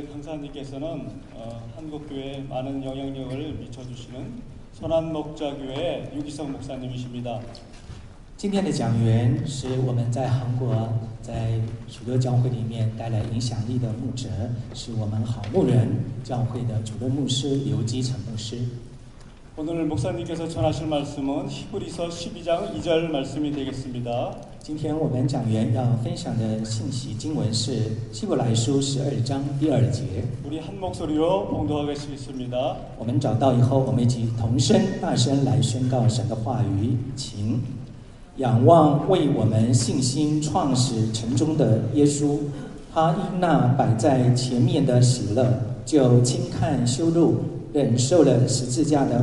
오늘 강사님께서는 한국교회에 많은 영향력을 미쳐주시는 선한 목자교회 유기성 목사님이십니다. 今天的讲员是我们在韩国在许多教会里面带来影响力的牧者，是我们好牧人教会的主任牧师刘基成牧师。 오늘 목사님께서 전하실 말씀은 히브리서 12장 2절 말씀이 되겠습니다. 今天我们讲员要分享的信息经文是希伯来书12章第2节。 우리 한 목소리로 봉독하겠습니다. 我们找到以后，我们一起同声大声来宣告神的话语，请仰望为我们信心创始成终的耶稣，他因那摆在前面的喜乐，就轻看羞辱，忍受了十字架的。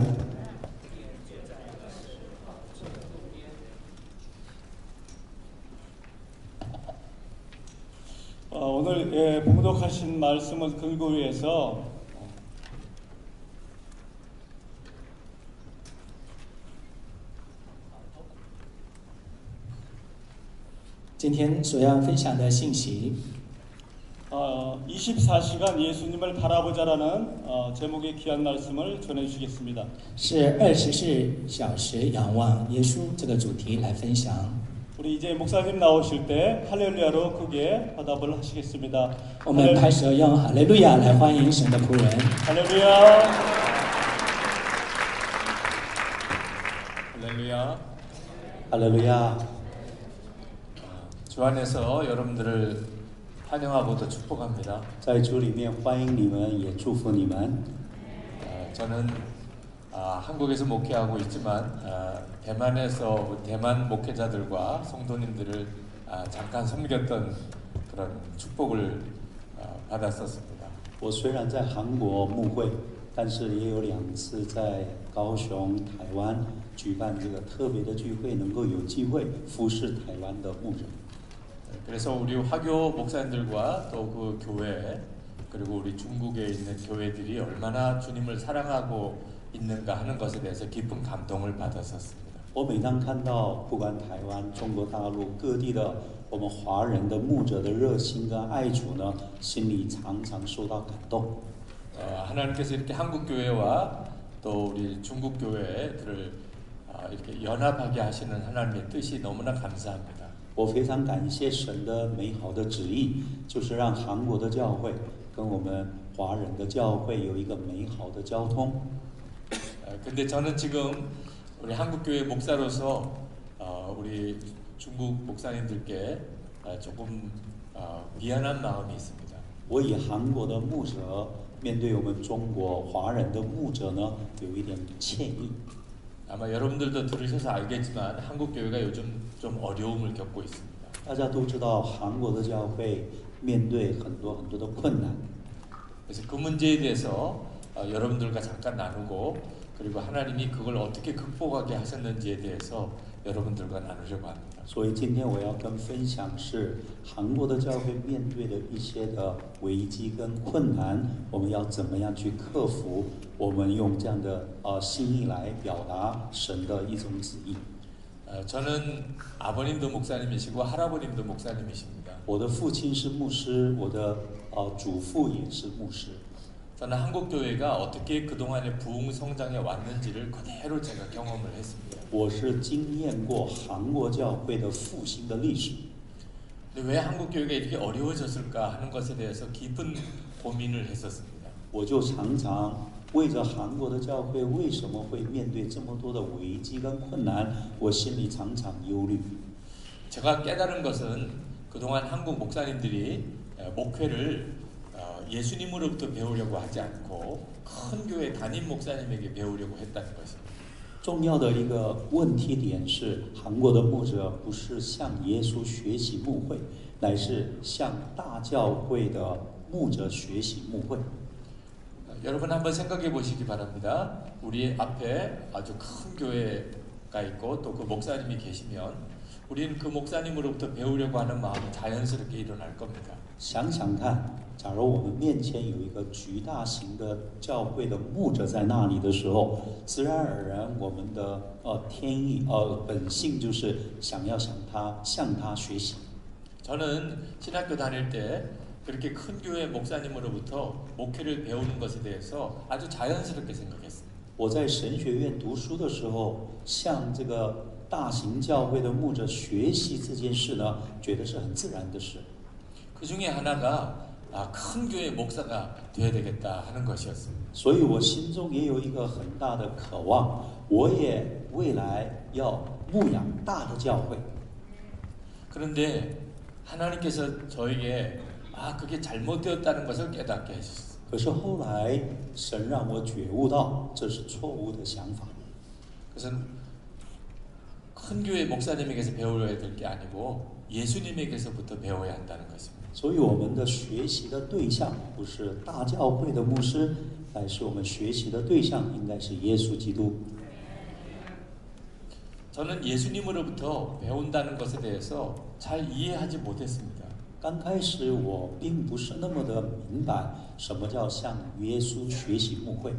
오늘 봉독하신 말씀을 근거 위해서今天所要分享的信息 24시간 예수님을 바라보자라는 제목의 귀한 말씀을 전해주시겠습니다. 是24小时仰望耶稣这个主题来分享。 우리 이제 목사님 나오실 때 할렐루야로 크게 화답을 하시겠습니다. 我们拍手用哈利路亚来欢迎神的仆人。 할렐루야. 할렐루야. 할렐루야. 주 안에서 여러분들을 환영하고 또 축복합니다. 在主里面欢迎你们，也祝福你们。 저는 한국에서 목회하고 있지만 대만에서 대만 목회자들과 성도님들을 잠깐 섬겼던 그런 축복을 받았었습니다. 我虽然在韩国牧会，但是也有2次在高雄、台湾举办这个特别的聚会，能够有机会服侍台湾的牧人。 그래서 우리 화교 목사님들과 또 그 교회 그리고 우리 중국에 있는 교회들이 얼마나 주님을 사랑하고 있는가 하는 것에 대해서 깊은 감동을 받았었습니다. 我每当看到不管台湾、中国大陆各地的我们华人的牧者的热心跟爱主呢，心里常常受到感动。 하나님께서 이렇게 한국 교회와 또 우리 중국 교회들을 이렇게 연합하게 하시는 하나님의 뜻이 너무나 감사합니다. 我非常感谢神的美好的旨意，就是让韩国的教会跟我们华人的教会有一个美好的交通。 근데 저는 지금 우리 한국 교회 목사로서 우리 중국 목사님들께 조금 미안한 마음이 있습니다. 我以韩国的牧者面对我们中国华人的牧者呢，有一点歉意。 아마 여러분들도 들으셔서 알겠지만 한국 교회가 요즘 좀 어려움을 겪고 있습니다. 大家都知道，韩国的教会面对很多的困难。 그래서 그 문제에 대해서 여러분들과 잠깐 나누고 그리고 하나님이 그걸 어떻게 극복하게 하셨는지에 대해서 여러분들과 나누려고 합니다. 所以今天我要跟分享是韩国的教会面对的一些的危机跟困难，我们要怎么样去克服？我们用这样的心意来表达神的一种旨意。 저는 아버님도 목사님이시고 할아버님도 목사님이십니다. 我的父亲是牧师，我的祖父也是牧师。 저는 한국 교회가 어떻게 그동안의 부흥 성장해 왔는지를 그대로 제가 경험을 했습니다. 我是经验过韩国教会的复兴的历史。 근데 왜 한국 교회가 이렇게 어려워졌을까 하는 것에 대해서 깊은 고민을 했었습니다. 我就常常为着韩国的教会为什么会面对这么多的危机跟困难，我心里常常忧虑。 제가 깨달은 것은 그동안 한국 목사님들이 목회를 예수님으로부터 배우려고 하지 않고 큰 교회 담임 목사님에게 배우려고 했다는 것입니다. 重要的一个问题点是，韩国的牧者不是向耶稣学习牧会，乃是向大教会的牧者学习牧会。 여러분 한번 생각해 보시기 바랍니다. 우리 앞에 아주 큰 교회가 있고 또 그 목사님이 계시면 우리는 그 목사님으로부터 배우려고 하는 마음이 자연스럽게 일어날 겁니다. 想想看，假如我们面前有一个巨大型的教会的牧者在那里的时候，自然而然我们的天意本性就是想向他学习。 저는 신학교 다닐 때 그렇게 큰 교회 목사님으로부터 목회를 배우는 것에 대해서 아주 자연스럽게 생각했습니다. 我在神学院读书的时候，向这个大型教会的牧者学习这件事呢，觉得是很自然的事。 그 중에 하나가 큰 교회 목사가 돼야 되겠다 하는 것이었습니다. 所以我心中也有一个很大的渴望，我也未来要牧养大的教会。 그런데 하나님께서 저에게 그게 잘못되었다는 것을 깨닫게 하셨어요. 可是后来神让我觉悟到这是错误的想法， 그것은 큰 교회 목사님에게서 배워야 될 게 아니고 예수님에게서부터 배워야 한다는 것입니다. 所以我们的学习的对象不是大教会的牧师，而是我们学习的对象应该是耶稣基督。 저는 예수님으로부터 배운다는 것에 대해서 잘 이해하지 못했습니다. 刚开始我并不是那么的明白什么叫向耶稣学习牧会，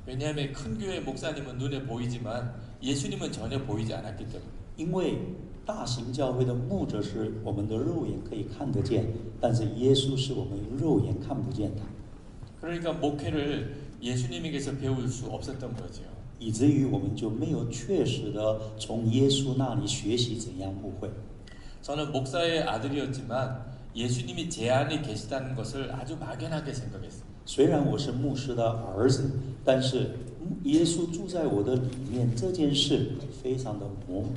왜냐하면 큰 교회 목사님은 눈에 보이지만 예수님은 전혀 보이지 않았기 때문에. 因为大型教会的牧者是我们的肉眼可以看得见，但是耶稣是我们肉眼看不见的， 그러니까 목회를 예수님에게서 배울 수 없었던 거죠. 以至于我们就没有确实的从耶稣那里学习怎样牧会。 저는 목사의 아들이었지만 예수님이 제 안에 계시다는 것을 아주 막연하게 생각했습니다. 虽然我是牧师的儿子，但是耶稣住在我的里面这件事非常的模糊。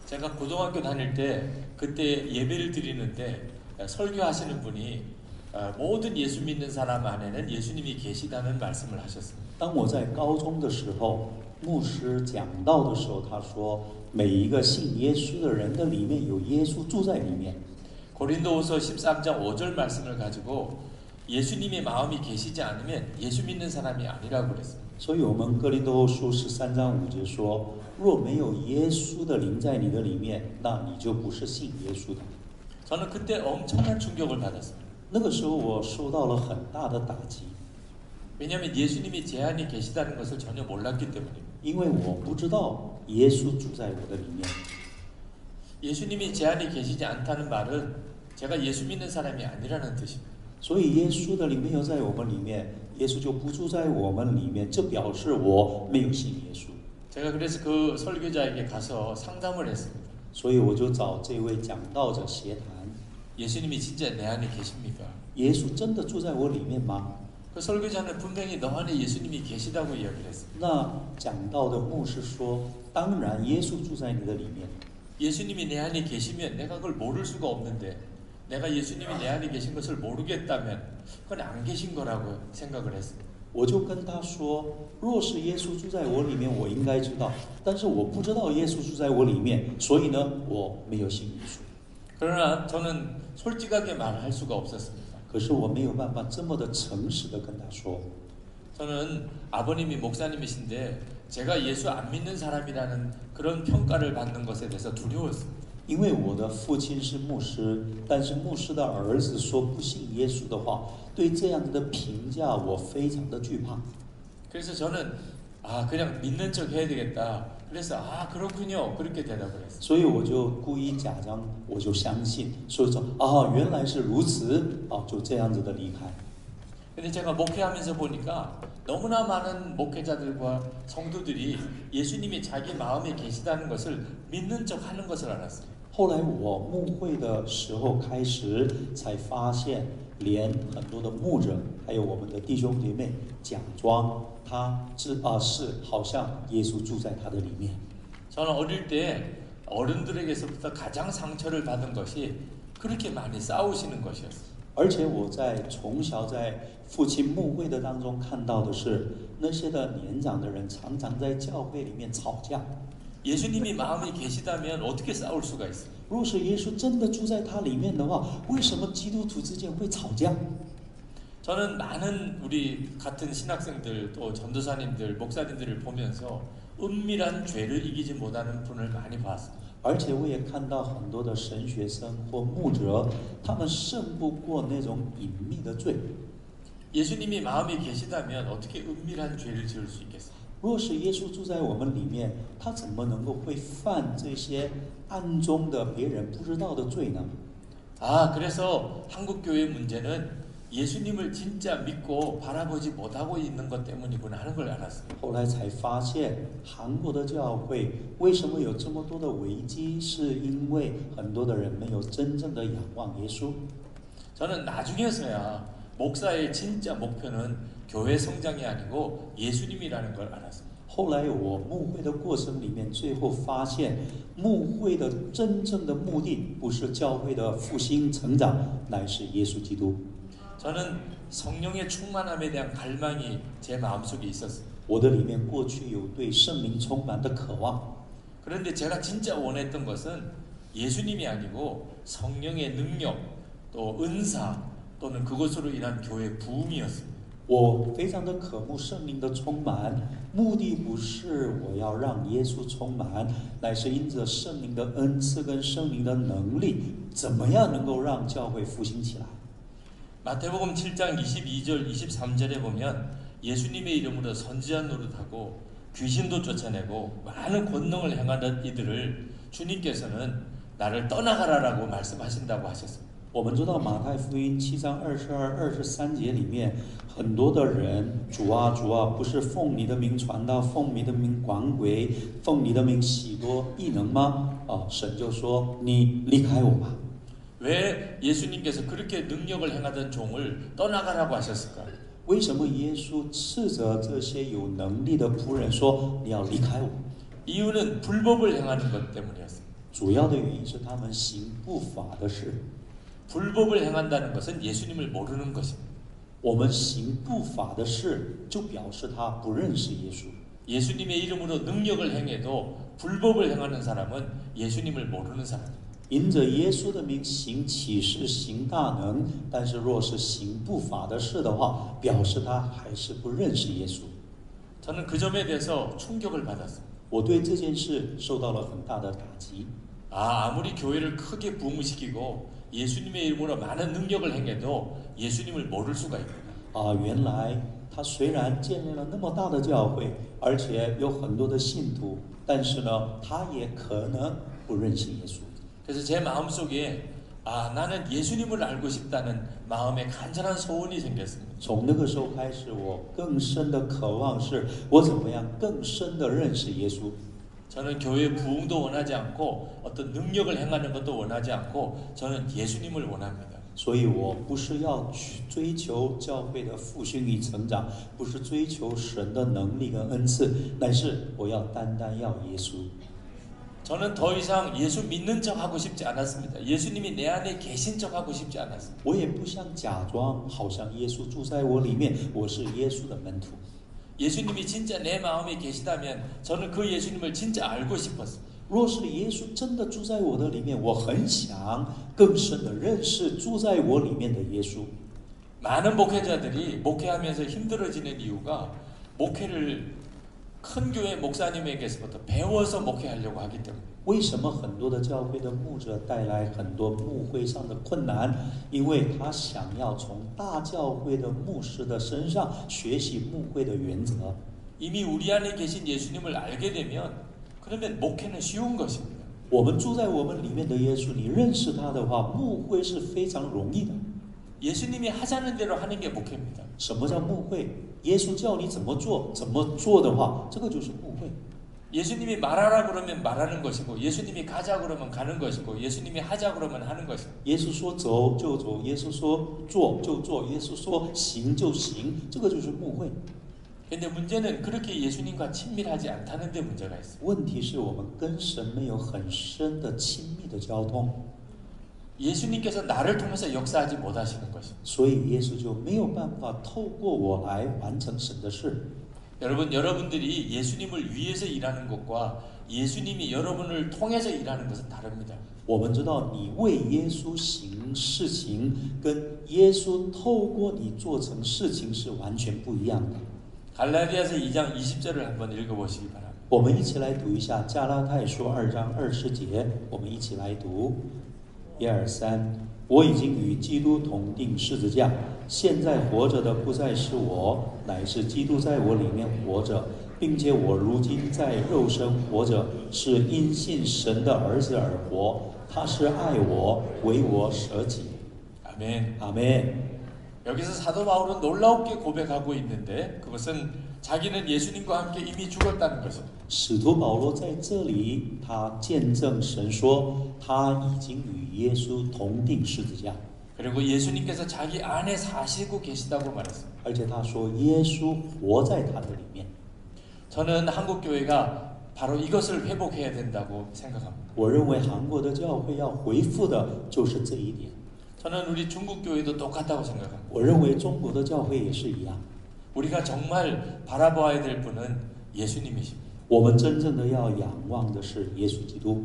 제가 고등학교 다닐 때 그때 예배를 드리는데 설교하시는 분이 모든 예수 믿는 사람 안에는 예수님이 계시다는 말씀을 하셨습니다. 当我在高中的时候，牧师讲道的时候，他说每一个信耶稣的人的里面有耶稣住在里面。 고린도후서 13장 5절 말씀을 가지고 예수님의 마음이 계시지 않으면 예수 믿는 사람이 아니라고 그랬습니다. 所以我们哥林多后书13章5节说，若没有耶稣的灵在你的里面，那你就不是信耶稣的。 저는 그때 엄청난 충격을 받았습니다. 那个时候我受到了很大的打击， 왜냐하면 예수님이 제 안에 계시다는 것을 전혀 몰랐기 때문입니다. 因为我不知道耶稣住在我的里面。 예수님이 제 안에 계시지 않다는 말은 제가 예수 믿는 사람이 아니라는 뜻입니다. 所以耶稣的灵没有在我们里面，耶稣就不住在我们里面，这表示我没有信耶稣。 제가 그래서 그 설교자에게 가서 상담을 했습니다. 所以我就找这位讲道者协谈， 예수님이 진짜 내 안에 계십니까? 耶稣真的住在我里面吗？ 그 설교자는 분명히 너 안에 예수님이 계시다고 이야기를 했습니다. 那讲道的牧师说，当然耶稣住在你的里面。 예수님이 내 안에 계시면 내가 그걸 모를 수가 없는데 내가 예수님이 내 안에 계신 것을 모르겠다면 그건 안 계신 거라고 생각을 했습니다. 我就跟他说，若是耶稣住在我里面，我应该知道，但是我不知道耶稣住在我里面，所以呢，我没有信耶稣。 그러나 저는 솔직하게 말할 수가 없었습니다. 可是我没有办法这么的诚实的跟他说， 저는 아버님이 목사님이신데 제가 예수 안 믿는 사람이라는 그런 평가를 받는 것에 대해서 두려웠습니다. 因为我的父亲是牧师，但是牧师的儿子说不信耶稣的话，对这样子的评价我非常的惧怕。 그래서 저는 그냥 믿는 척 해야 되겠다. 그래서 그렇군요. 그렇게 대답을 했어요. 所以我就故意假装我就相信，所以说原来是如此，就这样子的离开。 근데 제가 목회하면서 보니까 너무나 많은 목회자들과 성도들이 예수님이 자기 마음에 계시다는 것을 믿는 척 하는 것을 알았어요. 后来我牧会的时候开始才发现，连很多的牧者还有我们的弟兄姐妹假装他是好像耶稣住在他的里面。 저는 어릴 때 어른들에게서부터 가장 상처를 받은 것이 그렇게 많이 싸우시는 것이었어요. 而且我从小在父亲牧会的当中看到的是，那些的年长的人常常在教会里面吵架。 예수님이 마음에 계시다면 어떻게 싸울 수가 있어요? 若是耶稣真的住在他里面的话，为什么基督徒之间会吵架？ 저는 많은 우리 같은 신학생들 또 전도사님들 목사님들을 보면서 은밀한 죄를 이기지 못하는 분을 많이 봤습니다. 而且我也看到很多的神学生或牧者，他们胜不过那种隐秘的罪。 예수님이 마음에 계시다면 어떻게 은밀한 죄를 지을 수 있겠어요? 若是耶稣住在我们里面，他怎么能够会犯这些暗中的别人不知道的罪呢？ 그래서 한국 교회 문제는 예수님을 진짜 믿고 바라보지 못하고 있는 것 때문이구나 하는 걸 알았어요. 后来才发现，韩国的教会为什么有这么多的危机，是因为很多的人没有真正的仰望耶稣。 저는 나중에서야 목사의 진짜 목표는 교회 성장이 아니고 예수님이라는 걸 알았습니다. 后来我牧会的过程里面，最后发现牧会的真正的目的不是教会的复兴成长，乃是耶稣基督。 저는 성령의 충만함에 대한 갈망이 제 마음속에 있었어요. 我的里面过去有对圣灵充满的渴望， 그런데 제가 진짜 원했던 것은 예수님이 아니고 성령의 능력 또 은사 또는 그것으로 인한 교회 부흥이었습니다. 我非常的渴慕圣灵的充满，目的不是我要让耶稣充满，乃是因着圣灵的恩赐跟圣灵的能力，怎么样能够让教会复兴起来。 마태복음 7장 22절 23절에 보면 예수님의 이름으로 선지자 노릇하고 귀신도 쫓아내고 많은 권능을 행하는 이들을 주님께서는 나를 떠나가라라고 말씀하신다고 하셨습니다. 我们知道马太福音7章22、23节里面，很多的人，主啊主啊，不是奉你的名传道，奉你的名赶鬼，奉你的名许多异能吗？神就说你离开我吧。 왜 예수님께서 그렇게 능력을 행하던 종을 떠나가라고 하셨을까? 为什么耶稣斥责这些有能力的仆人说你要离开我？ 이유는 불법을 행하는 것 때문이었습니다. 主要的原因是他们行不法的事。 불법을 행한다는 것은 예수님을 모르는 것입니다. 我们行不法的事，就表示他不认识耶稣。 예수님의 이름으로 능력을 행해도 불법을 행하는 사람은 예수님을 모르는 사람입니다. 因着耶稣的名行启示、行大能，但是若是行不法的事的话，表示他还是不认识耶稣。 저는 그 점에 대해서 충격을 받았습니다. 我对这件事受到了很大的打击。 아무리 교회를 크게 부흥시키고 예수님의 이름으로 많은 능력을 행해도 예수님을 모를 수가 있구나. 原来他虽然建立了那么大的教会，而且有很多的信徒，但是呢，他也可能不认识耶稣。 그래서 제 마음속에 나는 예수님을 알고 싶다는 마음에 간절한 소원이 생겼습니다. 从那个时候开始，我更深的渴望是，我怎么样更深的认识耶稣。 저는 교회 부흥도 원하지 않고 어떤 능력을 행하는 것도 원하지 않고 저는 예수님을 원합니다. 所以我不是要去追求教会的复兴与成长，不是追求神的能力跟恩赐，乃是我要单单要耶稣。 저는 더 이상 예수 믿는 척 하고 싶지 않았습니다. 예수님이 내 안에 계신 척 하고 싶지 않았습니다. 我也不想假装好像耶稣住在我里面，我是耶稣的门徒。 예수님이 진짜 내 마음에 계시다면 저는 그 예수님을 진짜 알고 싶었습니다. 若是耶稣真的住在我的里面，我很想更深的认识住在我里面的耶稣。 많은 목회자들이 목회하면서 힘들어지는 이유가 목회를 큰 교회 목사님에게서부터 배워서 목회하려고 하기 때문에. 为什么很多的教会的牧者带来很多牧会上的困难？因为他想要从大教会的牧师的身上学习牧会的原则。 이미 우리 안에 계신 예수님을 알게 되면 그러면 목회는 쉬운 것입니다. 我们住在我们里面的耶稣，你认识他的话，牧会是非常容易的。 예수님이 하자는 대로 하는 게 목회입니다. 什么叫牧会？耶稣叫你怎么做的话，这个就是牧会。 예수님이 말하라 그러면 말하는 것이고 예수님이 가자 그러면 가는 것이고 예수님이 하자 그러면 하는 것입니다. 耶稣说走就走，耶稣说做就做，耶稣说行就行，这个就是牧会。 근데 문제는 그렇게 예수님과 친밀하지 않다는 데 문제가 있어요. 问题是我们跟神没有很深的亲密的交通， 예수님께서 나를 통해서 역사하지 못하시는 것입니다. 所以耶稣就没有办法透过我来完成神的事。 여러분들이 예수님을 위해서 일하는 것과 예수님이 여러분을 통해서 일하는 것은 다릅니다. 我们知道你为耶稣行事情，跟耶稣透过你做成事情是完全不一样的。 갈라디아서 2장 20절을 한번 읽어보시기 바랍니다. 我们一起来读一下加拉太书2章20节，我们一起来读，1、2、3。我已经与基督同定十字架，现在活着的不再是我，乃是基督在我里面活着，并且我如今在肉身活着，是因信神的儿子而活。他是爱我，为我舍己。 아멘. 아멘. 여기서 사도 바울은 놀랍게 고백하고 있는데 그것은 자기는 예수님과 함께 이미 죽었다는 것입니다. 使徒保罗在这里，他见证神说，他已经与耶稣同定十字架， 그리고 예수님께서 자기 안에 사시고 계시다고 말했습니다. 而且他说耶稣活在他的里面。 저는 한국 교회가 바로 이것을 회복해야 된다고 생각합니다. 我认为韩国的教会要回复的就是这一点。 저는 우리 중국 교회도 똑같다고 생각합니다. 我认为中国的教会也是一样。 우리가 정말 바라보아야 될 분은 예수님이십니다. 我们真正的要仰望的是耶稣基督。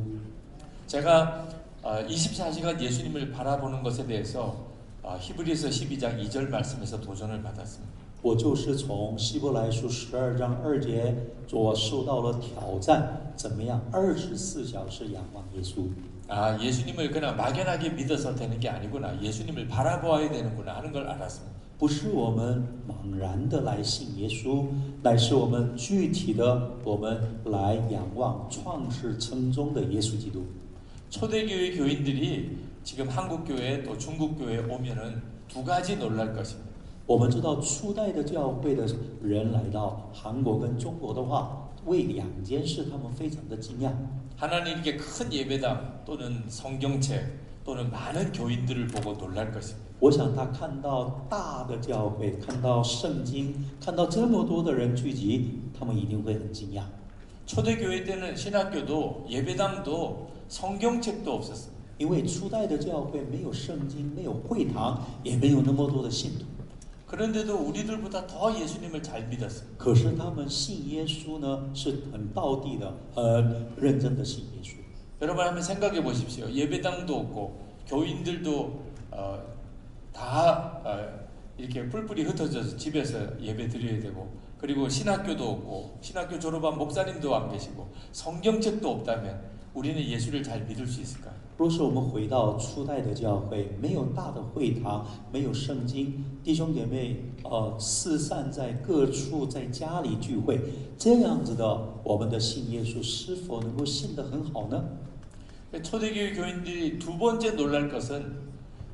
제가 24시간 예수님을 바라보는 것에 대해서 히브리서 12장 2절 말씀에서 도전을 받았습니다. 我就是从希伯来书12章2节所受到了挑战，怎么样24小时仰望耶稣？ 아, 예수님을 그냥 막연하게 믿어서 되는 게 아니구나. 예수님을 바라보아야 되는구나 하는 걸 알았습니다. 不是我们茫然的来信耶稣，乃是我们具体的，我们来仰望创世成中的耶稣基督。 초대교회 교인들이 지금 한국 교회 또 중국 교회에 오면은 두 가지 놀랄 것입니다. 我们知道初代的教会的人来到韩国跟中国的话，为两件事他们非常的惊讶。 하나님께 큰 예배당 또는 성경책 또는 많은 교인들을 보고 놀랄 것입니다. 我想他看到大的教会，看到圣经，看到这么多的人聚集，他们一定会很惊讶。 초대교회 때는 신학교도 예배당도 성경책도 없었습니다. 因为初代的教会没有圣经，没有会堂，也没有那么多的信徒。 그런데도 우리들보다 더 예수님을 잘 믿었습니다. 可是他们信耶稣呢，是很道地的，很认真的信耶稣。 여러분 한번 생각해 보십시오. 예배당도 없고 교인들도 다 이렇게 뿔뿔이 흩어져서 집에서 예배 드려야 되고 그리고 신학교도 없고 신학교 졸업한 목사님도 안 계시고 성경책도 없다면 우리는 예수를 잘 믿을 수 있을까요? 若是我们回到初代的教会，没有大的会堂，没有圣经，弟兄姐妹四散在各处，在家里聚会，这样子的，我们的信耶稣是否能够信得很好呢？ 초대교회 교인들이 두 번째 놀랄 것은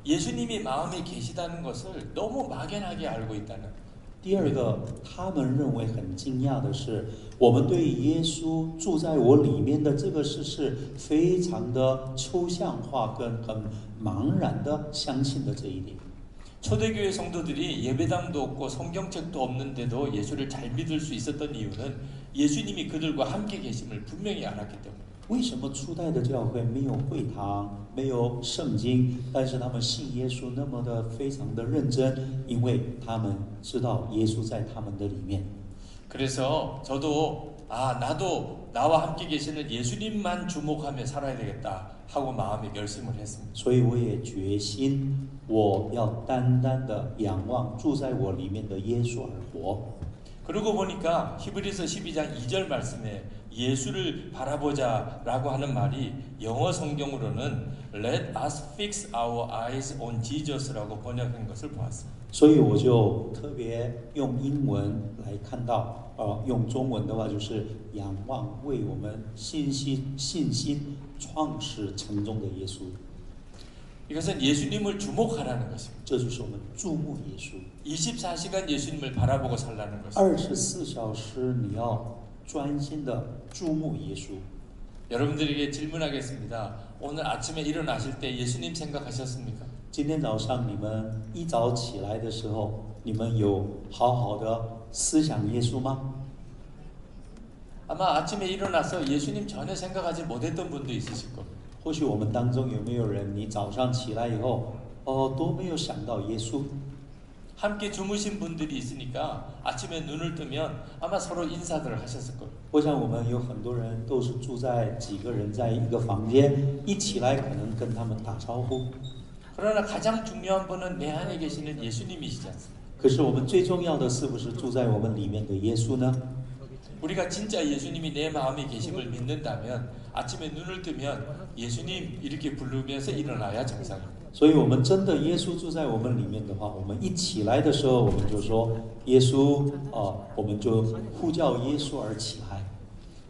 예수님이 마음에 계시다는 것을 너무 막연하게 알고 있다는. 第二个，他们认为很惊讶的是，我们对耶稣住在我里面的这个事是非常的抽象化跟很茫然的相信的这一点。 초대교회 성도들이 예배당도 없고 성경책도 없는데도 예수를 잘 믿을 수 있었던 이유는 예수님이 그들과 함께 계심을 분명히 알았기 때문입니다. 为什么初代的教会没有会堂，没有圣经，但是他们信耶稣那么的非常的认真？因为他们知道耶稣在他们的里面。 그래서 저도 나도 나와 함께 계시는 예수님만 주목하며 살아야 되겠다 하고 마음에 결심을 했습니다. 所以我也决心，我要单单的仰望住在我里面的耶稣而活。 그러고 보니까 히브리서 12장 2절 말씀에 예수를 바라보자라고 하는 말이 영어 성경으로는 Let us fix our eyes on Jesus라고 번역한 것을 보았습니다. 所以我就特别用英文来看到，用中文的话就是仰望为我们信心创始成终的耶稣。 이것은 예수님을 주목하라는 것입니다. 这就是我们注目耶稣。 24시간 예수님을 바라보고 살라는 것입니다. 24小时你要专心的注目耶稣。 여러분들에게 질문하겠습니다. 오늘 아침에 일어나실 때 예수님 생각하셨습니까? 今天早上你们一早起来的时候，你们有好好的思想耶稣吗？ 아마 아침에 일어나서 예수님 전혀 생각하지 못했던 분도 있으실 겁니다. 或许我们当中有没有人，你早上起来以后，都没有想到耶稣？ 함께 주무신 분들이 있으니까 아침에 눈을 뜨면 아마 서로 인사들을 하셨을 거예요. 我想我们有很多人都是住在几个人在一个房间，一起来可能跟他们打招呼。 그러나 가장 중요한 분은 내 안에 계시는 예수님이시지 않습니까? 可是我们最重要的是不是住在我们里面的耶稣呢？ 우리가 진짜 예수님이 내 마음에 계심을 믿는다면 아침에 눈을 뜨면 예수님 이렇게 부르면서 일어나야 정상입니다. 所以我们真的耶稣住在我们里面的话，我们一起来的时候，我们就说耶稣，我们就呼叫耶稣而起来。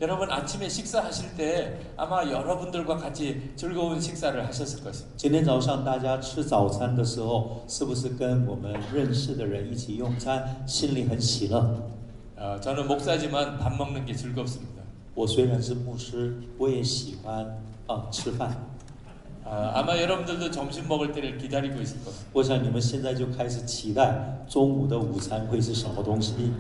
여러분 아침에 식사하실 때 아마 여러분들과 같이 즐거운 식사를 하셨을 것입니다. 今天早上大家吃早餐的时候，是不是跟我们认识的人一起用餐，心里很喜乐？ 저는 목사지만 밥 먹는 게 즐겁습니다. 我虽然是牧师，我也喜欢吃饭。 아마 여러분들도 점심 먹을 때를 기다리고 있을 겁니다. 我想你们现在就开始期待中午的午餐会是什么东西。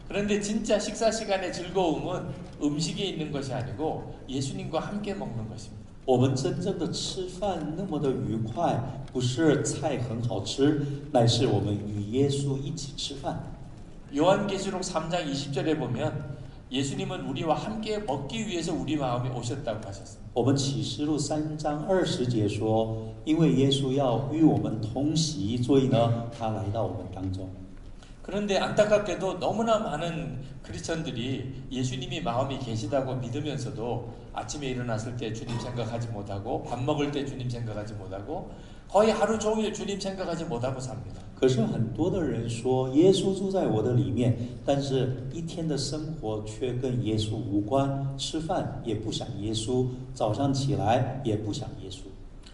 그런데 진짜 식사 시간의 즐거움은 음식에 있는 것이 아니고 예수님과 함께 먹는 것입니다. 我们真正的吃饭那么的愉快，不是菜很好吃，乃是我们与耶稣一起吃饭。 요한계시록 3장 20절에 보면 예수님은 우리와 함께 먹기 위해서 우리 마음에 오셨다고 하셨습니다. 我们启示录3章20节说，因为耶稣要与我们同席，所以呢，他来到我们当中。 그런데 안타깝게도 너무나 많은 크리스천들이 예수님이 마음에 계시다고 믿으면서도 아침에 일어났을 때 주님 생각하지 못하고 밥 먹을 때 주님 생각하지 못하고 거의 하루 종일 주님 생각하지 못하고 삽니다. 可是很多的人说耶稣住在我的里面，但是一天的生活却跟耶稣无关，吃饭也不想耶稣，早上起来也不想耶稣。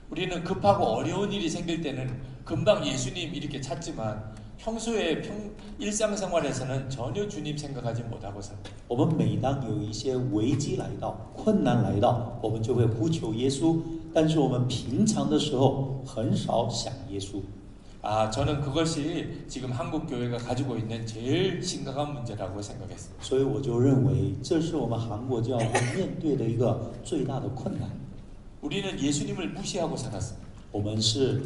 우리는 급하고 어려운 일이 생길 때는 금방 예수님 이렇게 찾지만 평소에 일상생활에서는 전혀 주님 생각하지 못하고 삽니다. 我们每当有一些危机来到、困难来到，我们就会呼求耶稣，但是我们平常的时候很少想耶稣。 저는 그것이 지금 한국 교회가 가지고 있는 제일 심각한 문제라고 생각했습니다. 所以我就认为，这是我们韩国教会面对的一个最大的困难。 우리는 예수님을 무시하고 살았습니다. 我们是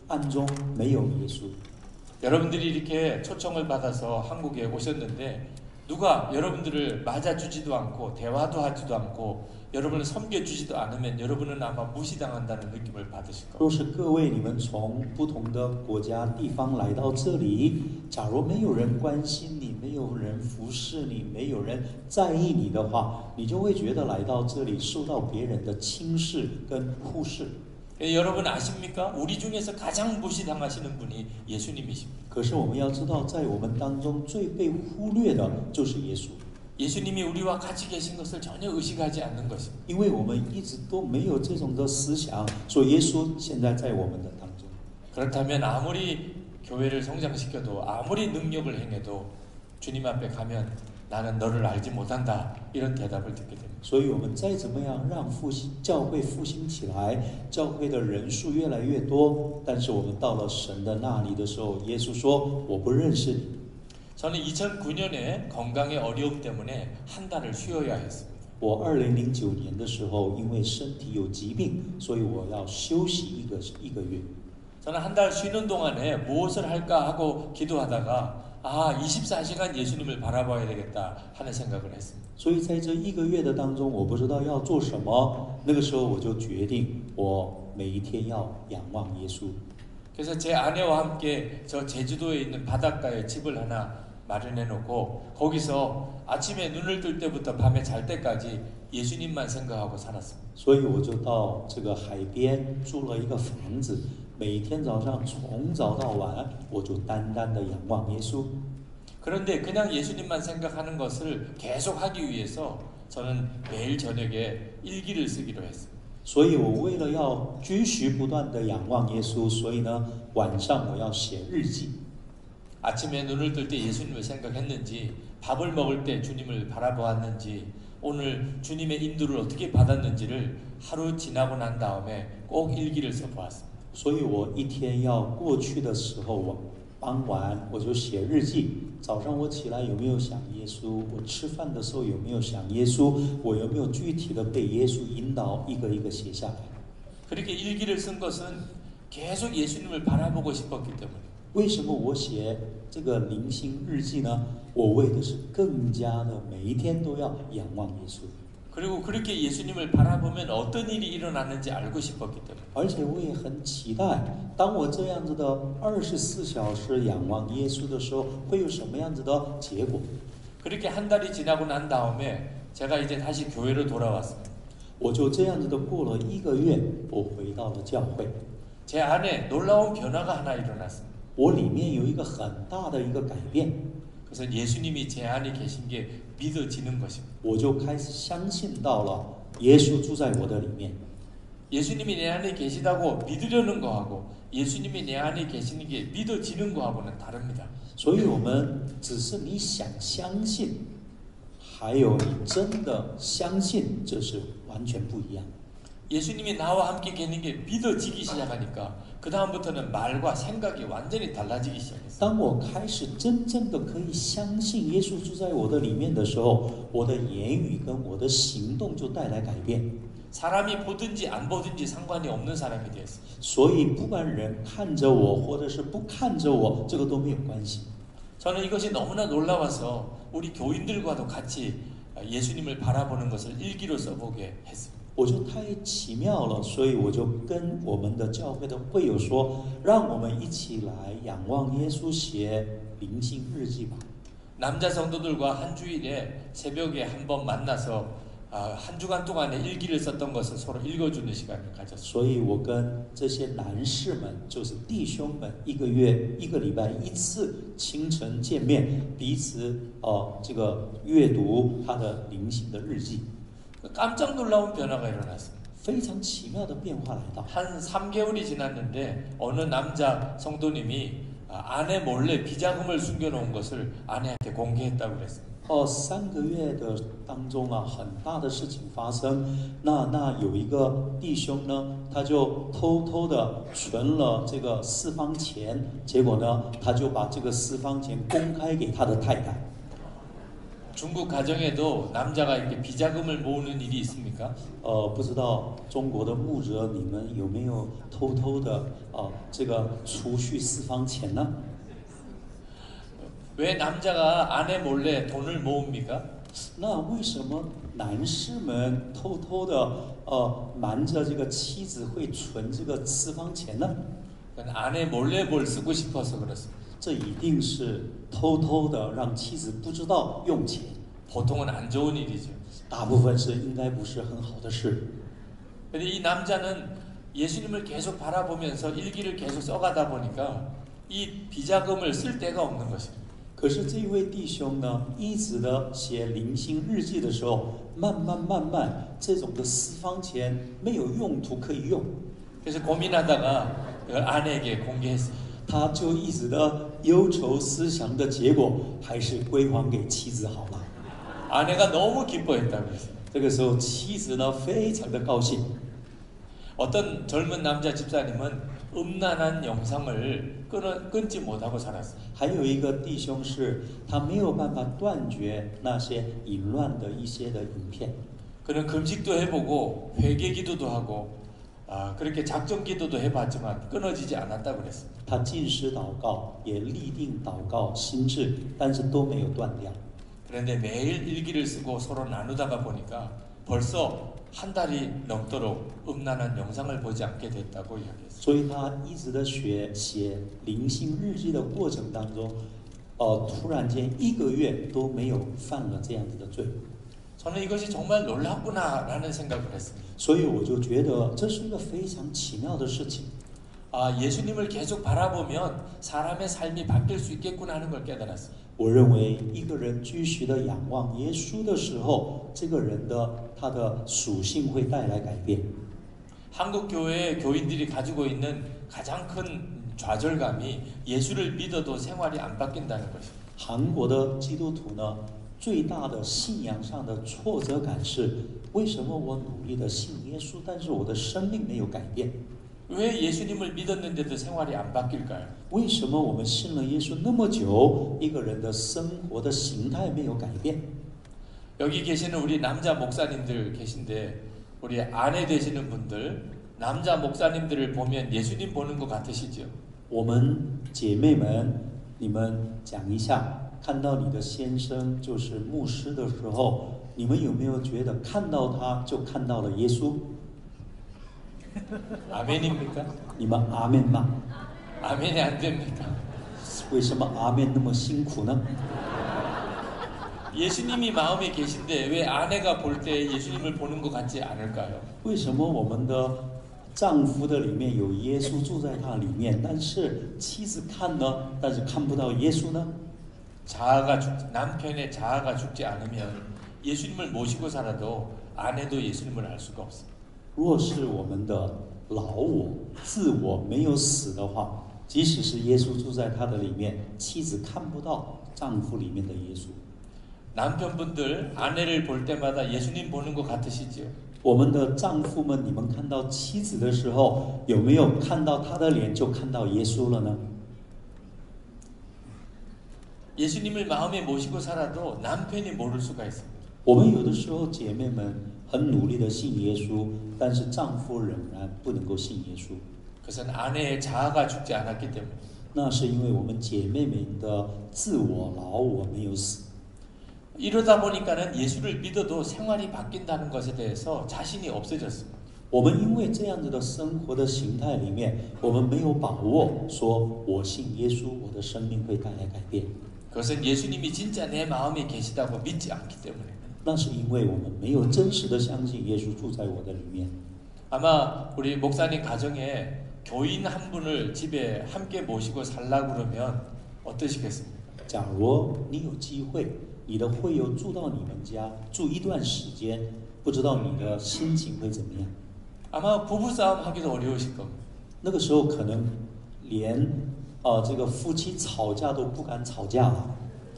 暗中没有耶稣。 여러분들이 이렇게 초청을 받아서 한국에 오셨는데 누가 여러분들을 맞아주지도 않고 대화도 하지도 않고 여러분을 섬겨주지도 않으면 여러분은 아마 무시당한다는 느낌을 받으실 若 겁니다. 是各位你们从不同的国家地方来到这里，假如没有人关心你，没有人服侍你，没有人在意你的话，你就会觉得来到这里受到别人的轻视跟忽视。 여러분 아십니까? 우리 중에서 가장 무시당하시는 분이 예수님이십니다. 可是我们要知道，在我们当中最被忽略的就是耶稣， 예수님이 우리와 같이 계신 것을 전혀 의식하지 않는 것입니다. 因为我们一直都没有这种的思想，说耶稣现在在我们的当中。 그렇다면 아무리 교회를 성장시켜도 아무리 능력을 행해도 주님 앞에 가면 나는 너를 알지 못한다 이런 대답을 듣게 됩니다. 所以我们再怎么样让教会复兴起来，教会的人数越来越多，但是我们到了神的那里的时候，耶稣说：“我不认识你。” 저는 2009년에 건강의 어려움 때문에 한 달을 쉬어야 했습니다. 我2009年的时候，因为身体有疾病，所以我要休息一个月。 저는 한 달 쉬는 동안에 무엇을 할까 하고 기도하다가 24시간 예수님을 바라봐야 되겠다 하는 생각을 했습니다. 所以在这一个月的当中，我不知道要做什么。那个时候我就决定，我每一天要仰望耶稣。 그래서 제 아내와 함께 저 제주도에 있는 바닷가에 집을 하나 마련해 놓고 거기서 아침에 눈을 뜰 때부터 밤에 잘 때까지 예수님만 생각하고 살았습니다. 所以我就到这个海边租了一个房子，每天早上从早到晚，我就单单的仰望耶稣。 그런데 그냥 예수님만 생각하는 것을 계속 하기 위해서 저는 매일 저녁에 일기를 쓰기로 했습니다. 所以我为了要继续不断的仰望耶稣，所以呢，晚上我要写日记。 아침에 눈을 뜰 때 예수님을 생각했는지, 밥을 먹을 때 주님을 바라보았는지, 오늘 주님의 인도를 어떻게 받았는지를 하루 지나고 난 다음에 꼭 일기를 써보았습니다. 所以我一天要过去的时候，傍晚我就写日记。早上我起来有没有想耶稣？我吃饭的时候有没有想耶稣？我有没有具体的被耶稣引导，一个一个写下来？ 그렇게 일기를 쓴 것은 계속 예수님을 바라보고 싶었기 때문에. 为什么我写这个灵性日记呢？我为的是更加的每一天都要仰望耶稣。 그리고 그렇게 예수님을 바라보면 어떤 일이 일어나는지 알고 싶었기 때문에. 而且我也很期待，当我这样子的24小时仰望耶稣的时候，会有什么样子的结果？ 그렇게 한 달이 지나고 난 다음에 제가 이제 다시 교회로 돌아왔습니다. 我就这样子的过了一个月，我回到了教会。 제 안에 놀라운 변화가 하나 일어났습니다. 我里面有一个很大的一个改变。 그래서 예수님이 제 안에 계신 게 믿어지는 것입니다. 我就开始相信到了耶稣住在我的里面。 예수님이 내 안에 계시다고 믿으려는 거하고 예수님이 내 안에 계시는 게 믿어지는 거하고는 다릅니다. 所以我们只是你想相信，还有你真的相信，这是完全不一样。 예수님이 나와 함께 계는 게 믿어지기 시작하니까 그 다음부터는 말과 생각이 완전히 달라지기 시작했어요. 当我开始真正的可以相信耶稣住在我的里面的时候，我的言语跟我的行动就带来改变。 사람이 보든지 안 보든지 상관이 없는 사람이 되었어요. 所以不管人看着我或者是不看着我，这个都没有关系。 저는 이것이 너무나 놀라워서 우리 교인들과도 같이 예수님을 바라보는 것을 일기로 써보게 했습니다. 我就太奇妙了，所以我就跟我们的教会的会友说，让我们一起来仰望耶稣，写灵性日记吧。 남자 성도들과 한 주일에 새벽에 한 번 만나서 한 주간 동안에 일기를 썼던 것을 서로 읽어주는 시간을 가졌습니다. 所以我跟这些男士们，就是弟兄们，一个月一个礼拜一次清晨见面，彼此这个阅读他的灵性的日记， 깜짝 놀라운 변화가 일어났습니다. 非常奇妙的变化来到。 한 3개월이 지났는데 어느 남자 성도님이 아내 몰래 비자금을 숨겨놓은 것을 아내한테 공개했다고 그랬습니다. 3个月的当中啊，很大的事情发生。那有一个弟兄呢，他就偷偷的存了这个私房钱，结果呢，他就把这个私房钱公开给他的太太。 중국 가정에도 남자가 이렇게 비자금을 모으는 일이 있습니까? 不知道中国的牧者你们有没有偷偷的这个储蓄私房钱呢？ 왜 남자가 아내 몰래 돈을 모읍니까? 那为什么男士们偷偷的瞒着这个妻子会存这个私房钱呢？ 그건 아내 몰래 뭘 쓰고 싶어서 그렇습니다. 这一定是偷偷的让妻子不知道用钱， 보통은 안 좋은 일이죠. 大部分是应该不是很好的事。 근데 이 남자는 예수님을 계속 바라보면서 일기를 계속 써가다 보니까 이 비자금을 쓸 데가 없는 것입니다. 可是这一位弟兄呢，一直的写灵性日记的时候，慢慢，这种的私房钱没有用途可以用， 그래서 고민하다가 그 아내에게 공개했습니다. 他就一直的忧愁思想的结果，还是归还给妻子好了。 아내가 너무 기뻐했다고 했어요. 这个时候，妻子呢非常的高兴。 어떤 젊은 남자 집사님은 음란한 영상을 끊지 못하고 살았어요. 还有一个弟兄是，他没有办法断绝那些淫乱的一些的影片。 그는 금식도 해보고 회개기도도 하고 그렇게 작정기도도 해봤지만 끊어지지 않았다고 그랬습니다. 他禁食祷告，也立定祷告心智，但是都没有断掉。 그런데 매일 일기를 쓰고 서로 나누다가 보니까 벌써 한 달이 넘도록 음란한 영상을 보지 않게 됐다고 이야기했어요. 所以他一直的写灵性日记的过程当中，突然间一个月都没有犯了这样子的罪。 저는 이것이 정말 놀랍구나라는 생각을 했습니다. 所以我就觉得这是一个非常奇妙的事情。 예수님을 계속 바라보면 사람의 삶이 바뀔 수 있겠구나 하는 걸 깨달았습니다. 我认为一个人继续的仰望耶稣的时候，这个人的他的属性会带来改变。 한국 교회 교인들이 가지고 있는 가장 큰 좌절감이 예수를 믿어도 생활이 안 바뀐다는 것입니다. 韩国的基督徒呢，最大的信仰上的挫折感是：为什么我努力的信耶稣，但是我的生命没有改变？ 왜 예수님을 믿었는데도 생활이 안 바뀔까요? 为什么我们信了耶稣那么久，一个人的生活的形态没有改变？ 여기 계시는 우리 남자 목사님들 계신데 우리 아내 되시는 분들 남자 목사님들을 보면 예수님 보는 것 같으시죠? 我们姐妹们，你们讲一下，看到你的先生就是牧师的时候，你们有没有觉得看到他就看到了耶稣？ 아멘입니까? 你们阿门吗？ 아멘이 안 됩니까? 为什么阿门那么辛苦呢？ 예수님이 마음에 계신데 왜 아내가 볼 때 예수님을 보는 것 같지 않을까요? 为什么我们的丈夫的里面有耶稣住在他里面，但是妻子看呢，但是看不到耶稣呢？ 남편의 자아가 죽지 않으면 예수님을 모시고 살아도 아내도 예수님을 알 수가 없습니다. 若是我们的老我、自我没有死的话，即使是耶稣住在他的里面，妻子看不到丈夫里面的耶稣。 남편분들 아내를 볼 때마다 예수님 보는 것 같으시지요? 我们的丈夫们，你们看到妻子的时候，有没有看到她的脸就看到耶稣了呢？ 예수님을 마음에 모시고 살아도 남편이 모를 수가 있습니다. 我们有的时候姐妹们很努力的信耶稣，但是丈夫仍然不能够信耶稣， 그것은 아내의 자아가 죽지 않았기 때문에. 那是因为我们姐妹们的自我、老我没有死。 이러다 보니까는 예수를 믿어도 생활이 바뀐다는 것에 대해서 자신이 없어졌습니다. 我们因为这样子的生活的形态里面，我们没有把握说我信耶稣，我的生命会带来改变。 그것은 예수님이 진짜 내 마음에 계시다고 믿지 않기 때문에. 那是因为我们没有真实的相信耶稣住在我的里面。 아마 우리 목사님 가정에 교인 한 분을 집에 함께 모시고 살라 그러면 어떠시겠습니까? 假如你有机会，你的会友住到你们家住一段时间，不知道你的心情会怎么样？ 아마 부부싸움 하기도 어려우실 겁니다. 那个时候可能连这个夫妻吵架都不敢吵架了。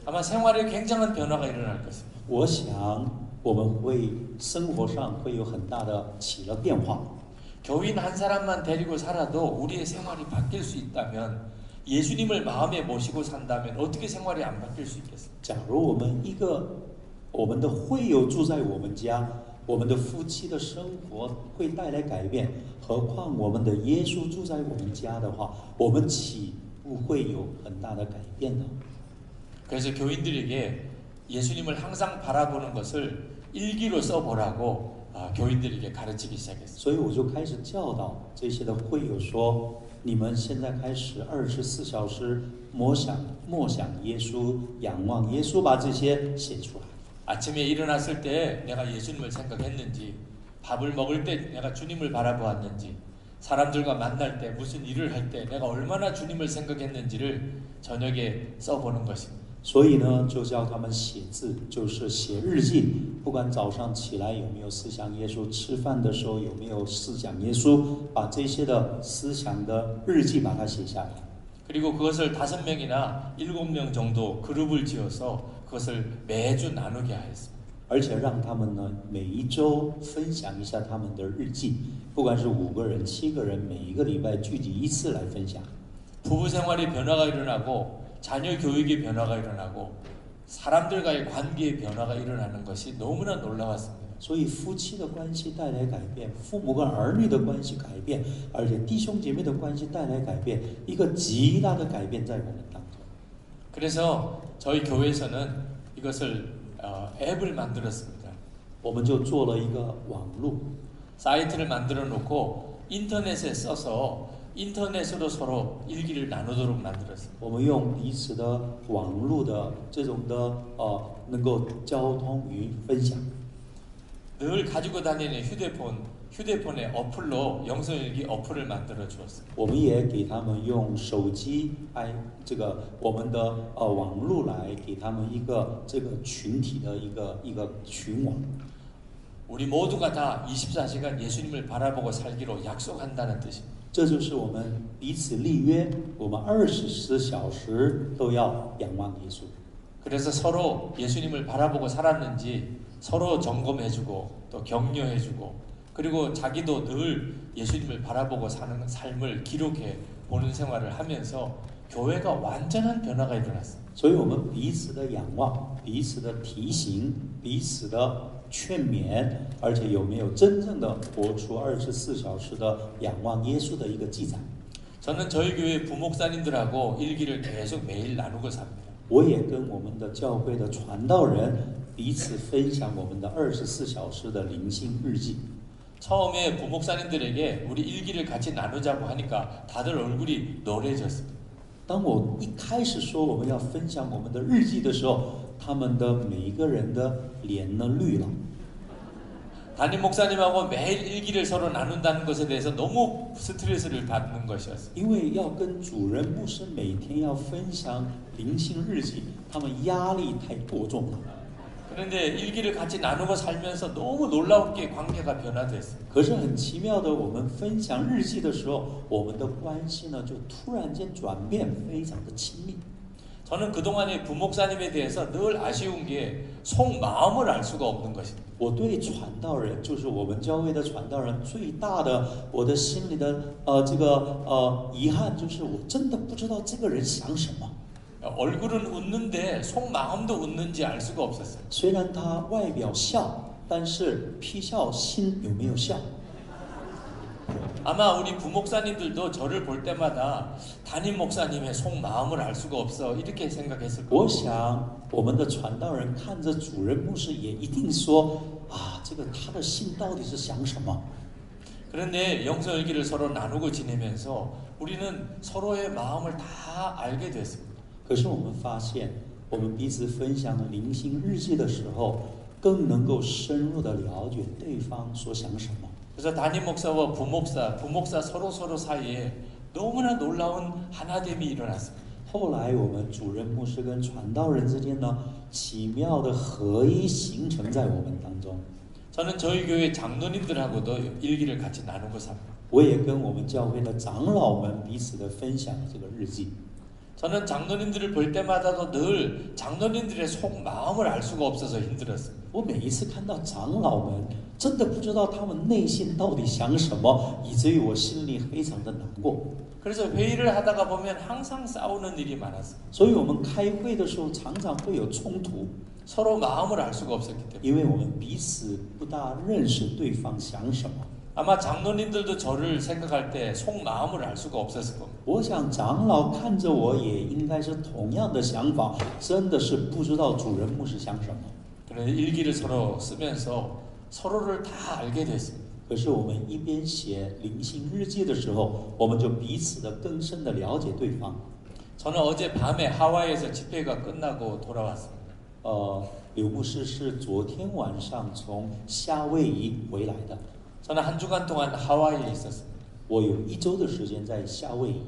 아마 생활에 굉장한 변화가 일어날 것입니다. 我想我们会生活上会有很大的起了变化。 교인 한 사람만 데리고 살아도 우리의 생활이 바뀔 수 있다면 예수님을 마음에 모시고 산다면 어떻게 생활이 안 바뀔 수 있겠습니까? 假如我们的会友住在我们家，我们的夫妻的生活会带来改变，何况我们的耶稣住在我们家的话，我们岂不会有很大的改变呢？ 그래서 교인들에게 예수님을 항상 바라보는 것을 일기로 써보라고 교인들에게 가르치기 시작했어요. 所以我就开始教导这些的会友说，你们现在开始24小时默想耶稣，仰望耶稣，把这些写出来。 아침에 일어났을 때 내가 예수님을 생각했는지, 밥을 먹을 때 내가 주님을 바라보았는지, 사람들과 만날 때 무슨 일을 할 때 내가 얼마나 주님을 생각했는지를 저녁에 써보는 것입니다. 所以呢，就叫他们写字，就是写日记。不管早上起来有没有思想耶稣，吃饭的时候有没有思想耶稣，把这些的思想的日记把它写下来。 그리고 그것을 5명이나 7명 정도 그룹을 지어서 그것을 매주 나누게 하였습니다. 而且让他们呢每一周分享一下他们的日记，不管是5个人、7个人，每一个礼拜聚集一次来分享。 부부 생활의 변화가 일어나고 자녀 교육의 변화가 일어나고 사람들과의 관계의 변화가 일어나는 것이 너무나 놀라웠습니다. 所以夫妻的关系带来改变，父母跟儿女的关系改变，而且弟兄姐妹的关系带来改变，一个极大的改变在我们当中。 그래서 저희 교회에서는 이것을 앱을 만들었습니다. 我们就做了一个网络， 사이트를 만들어 놓고 인터넷에 써서 인터넷으로 서로 일기를 나누도록 만들었습니다. 我们用彼此的网络的这种的能够交通与分享。 늘 가지고 다니는 휴대폰의 어플로 영성일기 어플을 만들어 주었습니다. 我们也给他们用手机我们的网络来给他们一个这个群体的一个群网。 우리 모두가 다 24시간 예수님을 바라보고 살기로 약속한다는 뜻입니다. 这就是我们彼此立约，我们24小时都要仰望耶稣。 그래서 서로 예수님을 바라보고 살았는지 서로 점검해주고 또 격려해주고 그리고 자기도 늘 예수님을 바라보고 사는 삶을 기록해 보는 생활을 하면서 교회가 완전한 변화가 일어났습니다. 所以我们彼此的仰望，彼此的提醒，彼此的劝勉，而且有没有真正的活出24小时的仰望耶稣的一个记载？ 저는 저희 교회 부목사님들하고 일기를 계속 매일 나누고 삽니다. 我也跟我们的教会的传道人彼此分享我们的24小时的灵性日记。 처음에 부목사님들에게 우리 일기를 같이 나누자고 하니까 다들 얼굴이 노래졌습니다. 当我一开始说我们要分享我们的日记的时候，他们的每一个人的脸呢绿了。 담임 목사님하고 매일 일기를 서로 나눈다는 것에 대해서 너무 스트레스를 받는 것이었어요. 因为要跟主任牧师每天要分享灵性日记，他们压力太过重了。 그런데 일기를 같이 나누고 살면서 너무 놀랍게 관계가 변화됐어요. 可是很奇妙的，我们分享日记的时候，我们的关系呢就突然间转变，非常的亲密。 저는 그동안에 부목사님에 대해서 늘 아쉬운 게 속마음을 알 수가 없는 것입니다. 我对传道人，就是我们教会的传道人，最大的我的心里的遗憾，就是我真的不知道这个人想什么。 얼굴은 웃는데 속마음도 웃는지 알 수가 없었어요. 虽然他外表笑，但是皮笑心有没有笑？ 아마 우리 부목사님들도 저를 볼 때마다 담임 목사님의 속마음을 알 수가 없어 이렇게 생각했을 我 거예요. 想我们的传道人看着主任牧师，也一定说啊，这个他的心到底是想什么？ 그런데 영성일기를 서로 나누고 지내면서 우리는 서로의 마음을 다 알게 됐습니다. 可是我们发现，我们彼此分享灵性日记的时候，更能够深入的了解对方所想什么。 그래서 담임 목사와 부목사 서로 사이에 너무나 놀라운 하나됨이 일어났습니다. 后来我们主任牧师跟传道人之间呢，奇妙的合一形成在我们当中。 저는 저희 교회 장로님들하고도 일기를 같이 나누고 삽니다. 我也跟我们教会的长老们彼此的分享这个日记。 저는 장로님들을 볼 때마다도 늘 장로님들의 속마음을 알 수가 없어서 힘들었습니다. 我每一次看到长老们，真的不知道他们内心到底想什么，以至于我心里非常的难过。 그래서 회의를 하다가 보면 항상 싸우는 일이 많았어요. 所以我们开会的时候常常会有冲突， 서로 마음을 알 수가 없었기 때문에. 因为我们彼此不大认识对方想什么。 아마 장로님들도 저를 생각할 때 속마음을 알 수가 없었을 겁니다. 我想长老看着我也应该是同样的想法，真的是不知道主任牧师想什么。 그런데 일기를 서로 쓰면서 서로를 다 알게 됐습니다. 可是我们一边写灵性日记的时候，我们就彼此的更深的了解对方。 저는 어제 밤에 하와이에서 집회가 끝나고 돌아왔습니다. 刘牧师是昨天晚上从夏威夷回来的， 저는 한 주간 동안 하와이에 있었습니다. 我有1周的时间在夏威夷。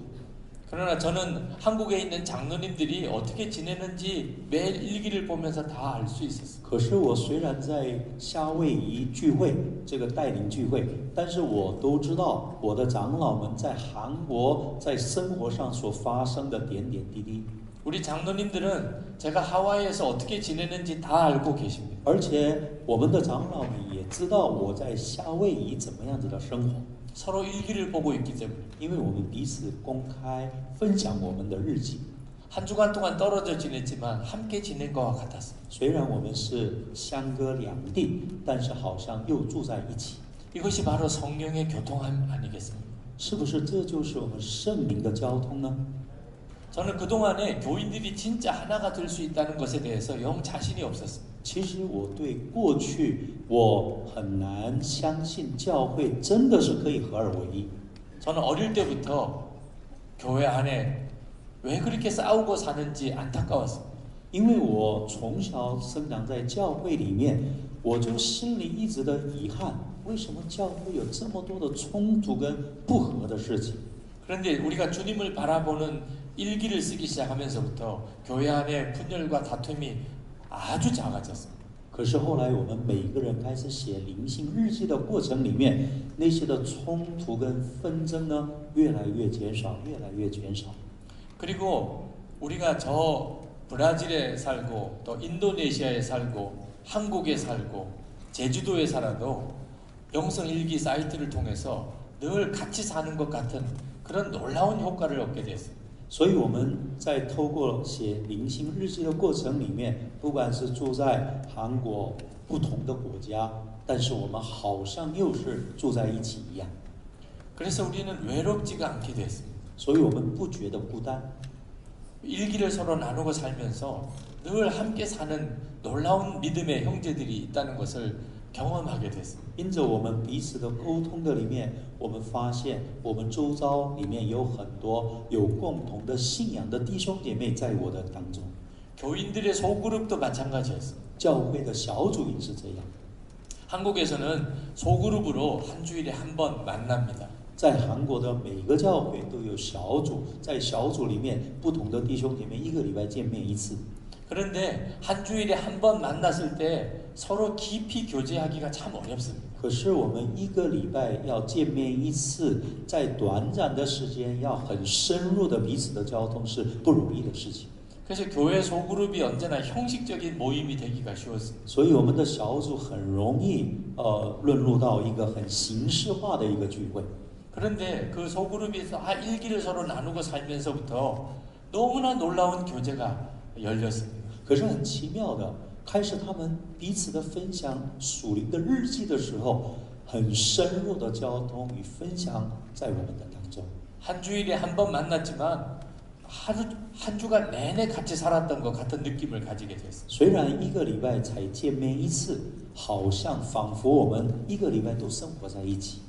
그러나 저는 한국에 있는 장로님들이 어떻게 지내는지 매일 일기를 보면서 다 알 수 있었어요. 可是我虽然在夏威夷聚会，这个带领聚会，但是我都知道我的长老们在韩国在生活上所发生的点点滴滴。 우리 장로님들은 제가 하와이에서 어떻게 지내는지 다 알고 계십니다. 而且我们的长老们也知道我在夏威夷怎么样子的生活， 서로 일기를 보고 있기 때문에 因为我们彼此公开分享我们的日记。 한 주간 동안 떨어져 지냈지만 함께 지낸 것과 같았습니다. 虽然我们是相隔两地，但是好像又住在一起。 이것이 바로 성령의 교통함 아니겠습니까? 是不是这就是我们圣灵的交通呢？ 저는 그동안에 교인들이 진짜 하나가 될 수 있다는 것에 대해서 영 자신이 없었습니다. 其实我对过去我很难相信教会真的是可以合而为一。 저는 어릴 때부터 교회 안에 왜 그렇게 싸우고 사는지 안타까웠습니다. 因为我从小生长在教会里面，我就心里一直的遗憾，为什么教会有这么多的冲突跟不和的事情？ 그런데 우리가 주님을 바라보는 일기를 쓰기 시작하면서부터 교회 안에 분열과 다툼이 아주 작아졌습니다. 可是后来我们每个人开始写灵性日记的过程里面，那些的冲突跟纷争呢，越来越减少，越来越减少。 그리고 우리가 저 브라질에 살고 또 인도네시아에 살고 한국에 살고 제주도에 살아도 영성일기 사이트를 통해서 늘 같이 사는 것 같은 그런 놀라운 효과를 얻게 됐습니다. 所以我们在透过写灵性日记的过程里面，不管是住在韩国不同的国家，但是我们好像又是住在一起一样。 그래서 우리는 외롭지가 않게 됐습니다. 所以我们不觉得孤单。 일기를 서로 나누고 살면서 늘 함께 사는 놀라운 믿음의 형제들이 있다는 것을 경험하게 됐습니다. 因着我们彼此的沟通的里面，我们发现我们周遭里面有很多有共同的信仰的弟兄姐妹在我的当中。 교인들의 소그룹도 마찬가지였습니다. 教会的小组也是这样。 한국에서는 소그룹으로 한 주일에 한 번 만납니다. 在韩国的每个教会都有小组，在小组里面，不同的弟兄姐妹一个礼拜见面一次。 그런데 한 주일에 한 번 만났을 때 서로 깊이 교제하기가 참 어렵습니다. 可是我们一个礼拜要见面一次，在短暂的时间要很深入的彼此的交通是不容易的事情。 그래서 교회 소그룹이 언제나 형식적인 모임이 되기가 쉬웠습니다. 所以我们的小组很容易沦入到一个很形式化的一个聚会。 그런데 그 소그룹에서 일기를 서로 나누고 살면서부터 너무나 놀라운 교제가 열렸습니다. 可是很奇妙的，开始他们彼此的分享属灵的日记的时候，很深入的交通与分享在我们的当中。 한 주일에 한 번 만났지만 한 주가 내내 같이 살았던 것 같은 느낌을 가지게 됐습니다. 虽然一个礼拜才见面一次，好像仿佛我们一个礼拜都生活在一起。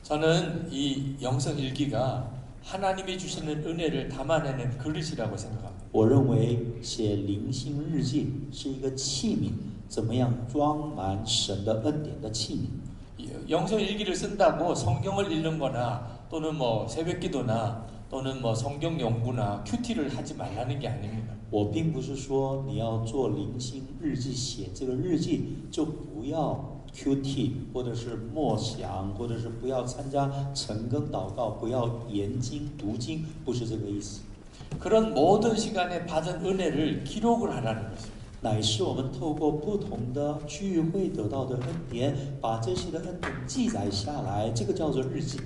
저는 이 영성 일기가 하나님이 주시는 은혜를 담아내는 그릇이라고 생각합니다. 我认为写灵性日记是一个器皿，怎么样装满神的恩典的器皿。 영성 일기를 쓴다고 성경을 읽는거나 또는 뭐 새벽기도나 또는 뭐 성경 연구나 큐티를 하지 말라는 게 아닙니다. 我并不是说你要做灵性日记，写这个日记就不要 QT， 或者是默想，或者是不要参加晨更祷告，不要研经读经，不是这个意思。 그런 모든 시간에 받은 은혜를 기록을 하라는 것입니다. 乃是我们透过不同的聚会得到的恩典，把这些的恩典记载下来，这个叫做日记。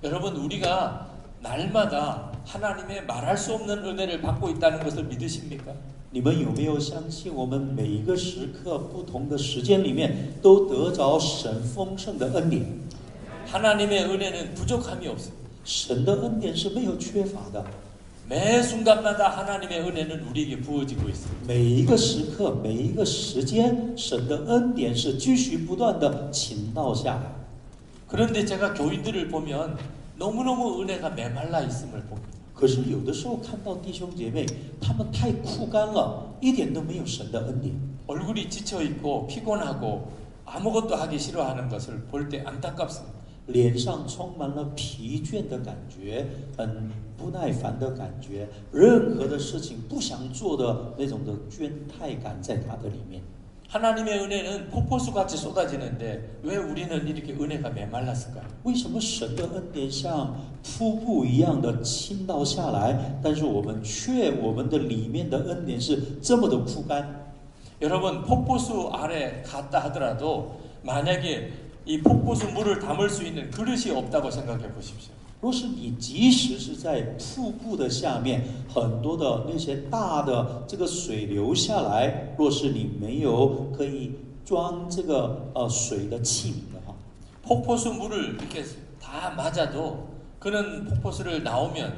여러분 우리가 날마다 하나님의 말할 수 없는 은혜를 받고 있다는 것을 믿으십니까? 你们有没有相信，我们每一个时刻、不同的时间里面，都得着神丰盛的恩典？ 하나님의 은혜는 부족함이 없습니다. 神的恩典是没有缺乏的。 매 순간마다 하나님의 은혜는 우리에게 부어지고 있습니다. 每一个时刻、每一个时间，神的恩典是继续不断的倾倒下来。 그런데 제가 교인들을 보면 너무너무 은혜가 메말라 있음을 봅니다. 可是有的时候看到弟兄姐妹，他们太枯干了，一点都没有神的恩典。 얼굴이 지쳐있고 피곤하고 아무것도 하기 싫어하는 것을 볼 때 안타깝습니다. 脸上充满了疲倦的感觉，很不耐烦的感觉，任何的事情不想做的那种的倦怠感在他的里面。 하나님의 은혜는 폭포수같이 쏟아지는데 왜 우리는 이렇게 은혜가 메말랐을까요? 为什么神的恩典像瀑布一样的倾倒下来，但是我们的里面的恩典是这么的枯干？ 여러분 폭포수 아래 갔다 하더라도 만약에 이 폭포수 물을 담을 수 있는 그릇이 없다고 생각해 보십시오. 若是你即使是在瀑布的下面，很多的那些大的这个水流下来，若是你没有可以装这个水的器皿的话， 폭포수 물을 이렇게 다 맞아도 그는 폭포수를 나오면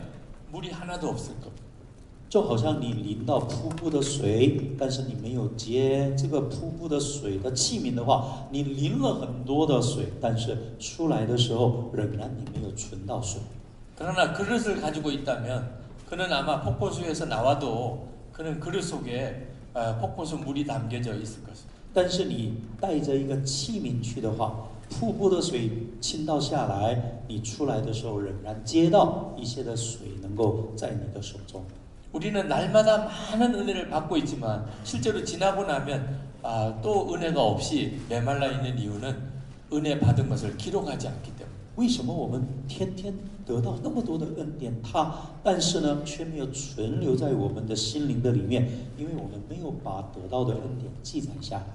물이 하나도 없을 겁니다. 就好像你淋到瀑布的水，但是你没有接这个瀑布的水的器皿的话，你淋了很多的水，但是出来的时候仍然你没有存到水。 그러나 그릇을 가지고 있다면 그는 아마 폭포수에서 나와도 그는 그릇 속에 폭포수 물이 담겨져 있을 것입니다. 但是你带着一个器皿去的话，瀑布的水倾倒下来，你出来的时候仍然接到一些的水能够在你的手中。 우리는 날마다 많은 은혜를 받고 있지만 실제로 지나고 나면 또 은혜가 없이 메말라 있는 이유는 은혜 받은 것을 기록하지 않기 때문에. 为什么我们天天得到那么多的恩典，但是呢却没有存留在我们的心灵的里面？因为我们没有把得到的恩典记载下来。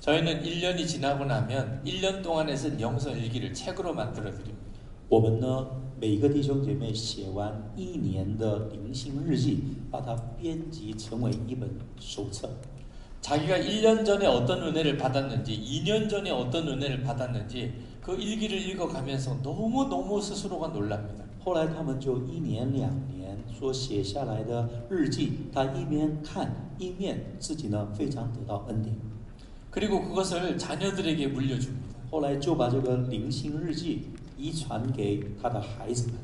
저희는 1년이 지나고 나면 1년 동안에 쓴 영성 일기를 책으로 만들어 드립니다. 我们呢，每一个弟兄姐妹写完1年的灵性日记，把它编辑成为一本手册。 자기가 1년 전에 어떤 은혜를 받았는지 2년 전에 어떤 은혜를 받았는지 그 일기를 읽어가면서 너무 스스로가 놀랍니다. 后来他们就1年2年所写下来的日记，他一面看一面自己呢非常得到恩典。 그리고 그것을 자녀들에게 물려줍니다. 后来就把这个灵性日记遗传给他的孩子们。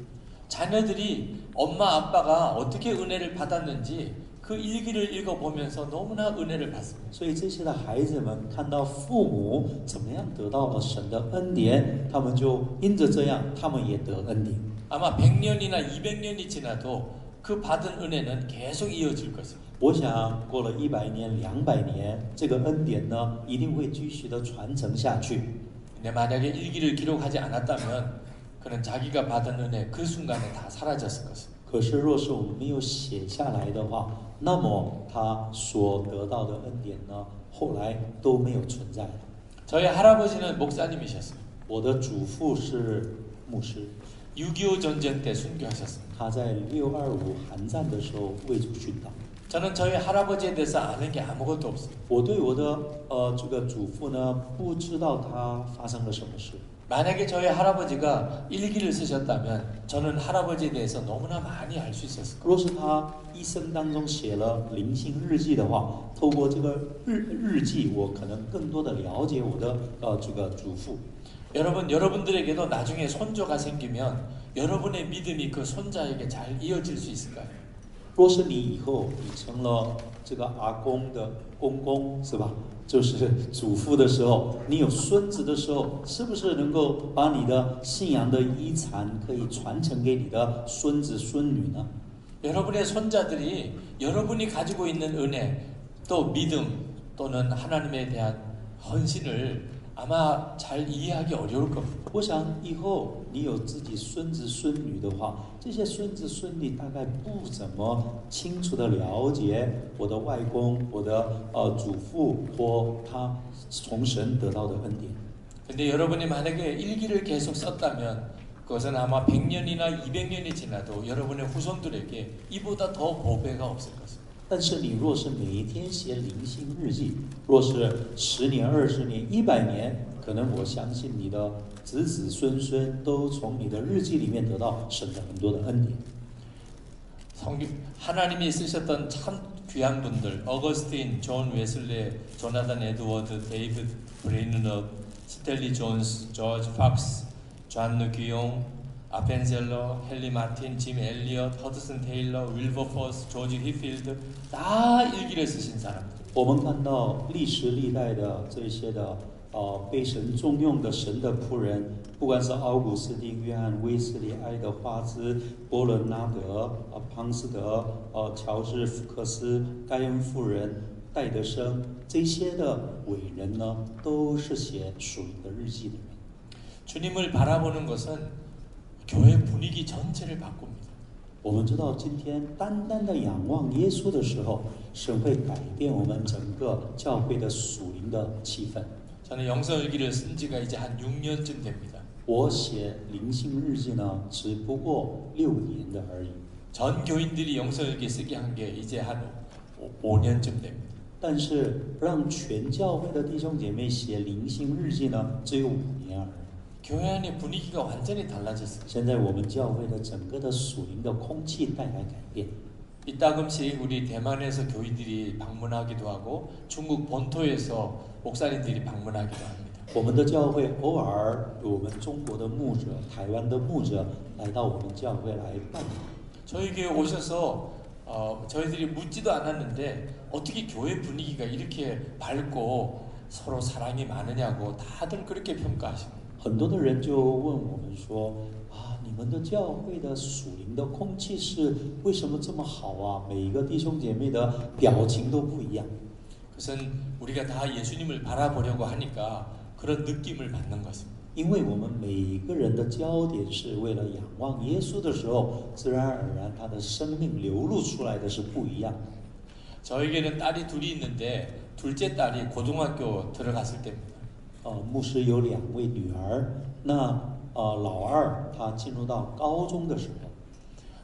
자녀들이 엄마 아빠가 어떻게 은혜를 받았는지 그 그 일기를 읽어보면서 너무나 은혜를 받습니다. 所以这些的孩子们看到父母怎么样得到了神的恩典，他们就因着这样，他们也得恩典。 아마 100년이나 200년이 지나도 그 받은 은혜는 계속 이어질 것입니다. 我想过了100年、200年，这个恩典呢，一定会继续的传承下去。 근데 만약에 일기를 기록하지 않았다면 그는 자기가 받은 은혜 그 순간에 다 사라졌을 것입니다. 可是，若是我们没有写下来的话，那么他所得到的恩典呢，后来都没有存在了。 저희 할아버지는 목사님이셨어요. 我的祖父是牧师， 6.25 전쟁 때 순교하셨습니다. 他在6.25韩战的时候为主殉道。 저는 저희 할아버지에 대해서 아는 게 아무것도 없어요. 我对我的这个祖父呢，不知道他发生了什么事。 만약에 저희 할아버지가 일기를 쓰셨다면 저는 할아버지에 대해서 너무나 많이 알 수 있었을 거예요. 若是他一生当中写了灵性日记的话，透过这个日记，我可能更多的了解我的这个祖父。 여러분들에게도 나중에 손조가 생기면 여러분의 믿음이 그 손자에게 잘 이어질 수 있을까요? 若是你以后你成了这个阿公的公公是吧？就是祖父的时候，你有孙子的时候，是不是能够把你的信仰的遗产可以传承给你的孙子孙女呢？ 여러분의 손자들이 여러분이 가지고 있는 은혜 또 믿음 또는 하나님에 대한 헌신을 아마 잘 이해하기 어려울 겁니다. 我想以后你有自己孙子孙女的话，这些孙子孙女大概不怎么清楚的了解我的外公、我的祖父或他从神得到的恩典。 근데 여러분이 만약에 일기를 계속 썼다면 그것은 아마 100년이나 200년이 지나도 여러분의 후손들에게 이보다 더 보배가 없을 것입니다. 但是你若是每一天写灵性日记，若是10年、20年、100年，可能我相信你的子子孙孙都从你的日记里面得到神的很多的恩典。 하나님이 쓰셨던 참 귀한 분들 어거스틴, 존 웨슬레, 조나단 에드워드, 데이비드 브레이너, 스텔리 존스, 조지 팍스, 존 귀용, 아펜젤러, 헨리 마틴, 짐 엘리엇, 허드슨 테일러, 윌버포스, 조지 히필드 다 일기를 쓰신 사람들. 我们看到历史历代的这些的被神重用的神的仆人，不管是奥古斯丁、约翰、威斯利、爱德华兹、波伦纳德、庞斯德、乔治福克斯、盖恩夫人、戴德生这些的伟人呢，都是写属灵的日记的人。 주님을 바라보는 것은 교회 분위기 전체를 바꿉니다. 我们知道，今天单单的仰望耶稣的时候，神会改变我们整个教会的属灵的气氛。 저는 영성일기를 쓴 지가 이제 한 6년쯤 됩니다. 我写灵性日记呢，只不过6年的而已。 전 교인들이 영성일기 쓰게 한 게 이제 한 5년쯤 됩니다. 但是让全教会的弟兄姐妹写灵性日记呢，只有5年而已。 교회 안의 분위기가 완전히 달라졌어요. 现在我们教会的整个的属灵的空气带来改变。 이따금씩 우리 대만에서 교인들이 방문하기도 하고 중국 본토에서 목사님들이 방문하기도 합니다. 我们的教会偶尔有我们中国的牧者、台湾的牧者来到我们教会来拜访。 저희 교회 오셔서 저희들이 묻지도 않았는데 어떻게 교회 분위기가 이렇게 밝고 서로 사랑이 많으냐고 다들 그렇게 평가하십니다. 很多的人就问我们说：“啊，你们的教会的属灵的空气是为什么这么好啊？每一个弟兄姐妹的表情都不一样。” 그것은 우리가 다 예수님을 바라보려고 하니까 그런 느낌을 받는 것입니다. 因为我们每一个人的焦点是为了仰望耶稣的时候，自然而然他的生命流露出来的是不一样。 저에게는 딸이 둘이 있는데 둘째 딸이 고등학교 들어갔을 때입니다. 牧师有2位女儿，那老二他进入到高中的时候，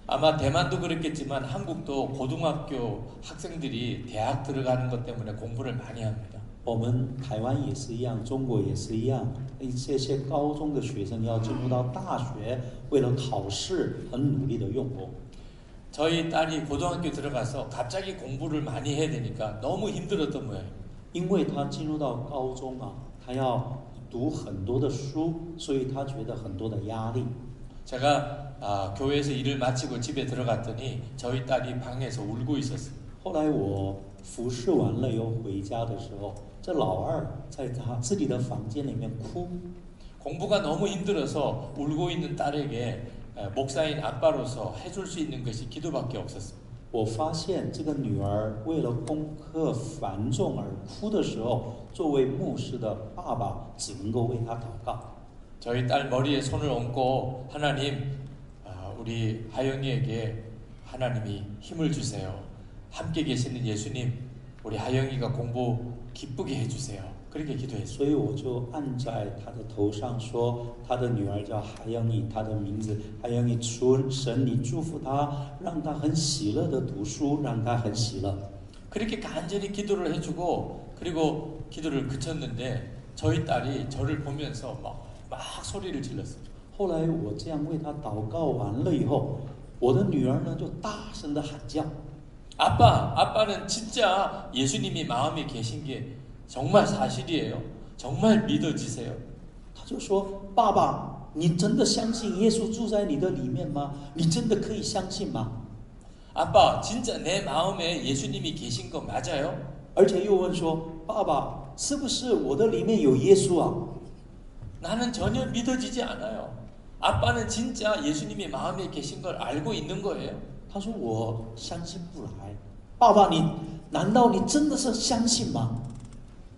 아마 대만도 그렇겠지만 한국도 고등학교 학생들이 대학 들어가는 것 때문에 공부를 많이 합니다. 我们台湾也是一样，中国也是一样，这些高中的学生要进入到大学，为了考试很努力的用功。 저희 딸이 고등학교 들어가서 갑자기 공부를 많이 해야 되니까 너무 힘들었던 모양입니다. 因为他进入到高中啊，他要读很多的书，所以他觉得很多的压力。 제가 교회에서 일을 마치고 집에 들어갔더니 저희 딸이 방에서 울고 있었습니다. 后来我服侍完了以后回家的时候，这老二在他自己的房间里面哭。 공부가 너무 힘들어서 울고 있는 딸에게 목사인 아빠로서 해줄 수 있는 것이 기도밖에 없었습니다. 我发现这个女儿为了功课繁重而哭的时候，作为牧师的爸爸只能够为她祷告。 저희 딸 머리에 손을 얹고 하나님 우리 하영이에게 하나님이 힘을 주세요. 함께 계시는 예수님 우리 하영이가 공부 기쁘게 해주세요. 그렇게 기도했어요. 所以我就按在她的头上说，她的女儿叫海영이，她的名字海영이 춘，神你祝福她，让她很喜乐的读书，让她很喜乐。 그렇게 간절히 기도를 해주고 그리고 기도를 그쳤는데 저희 딸이 저를 보면서 막 소리를 질렀어요. 后来我这样为她祷告完了以后，我的女儿呢就大声的喊叫。 아빠는 진짜 예수님이 마음에 계신 게 정말 사실이에요. 정말 믿어지세요. 她就说：“爸爸，你真的相信耶稣住在你的里面吗？你真的可以相信吗？” 아빠, 진짜 내 마음에 예수님이 계신 거 맞아요? 而且又问说：“爸爸，是不是我的里面有耶稣啊？” 나는 전혀 믿어지지 않아요. 아빠는 진짜 예수님이 마음에 계신 걸 알고 있는 거예요. 他说：“我相信不来。”爸爸，你难道你真的是相信吗？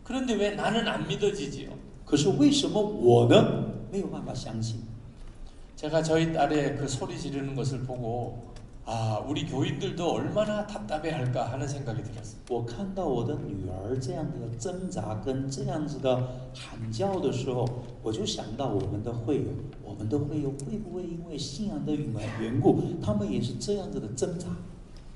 그런데 왜 나는 안 믿어지지요? 可是为什么我呢没有办法相信？ 제가 저희 딸의 그 소리 지르는 것을 보고 우리 교인들도 얼마나 답답해할까 하는 생각이 들었어요. 我看到我的女儿这样的挣扎跟这样子的喊叫的时候，我就想到我们的会友会不会因为信仰的缘故，他们也是这样子的挣扎？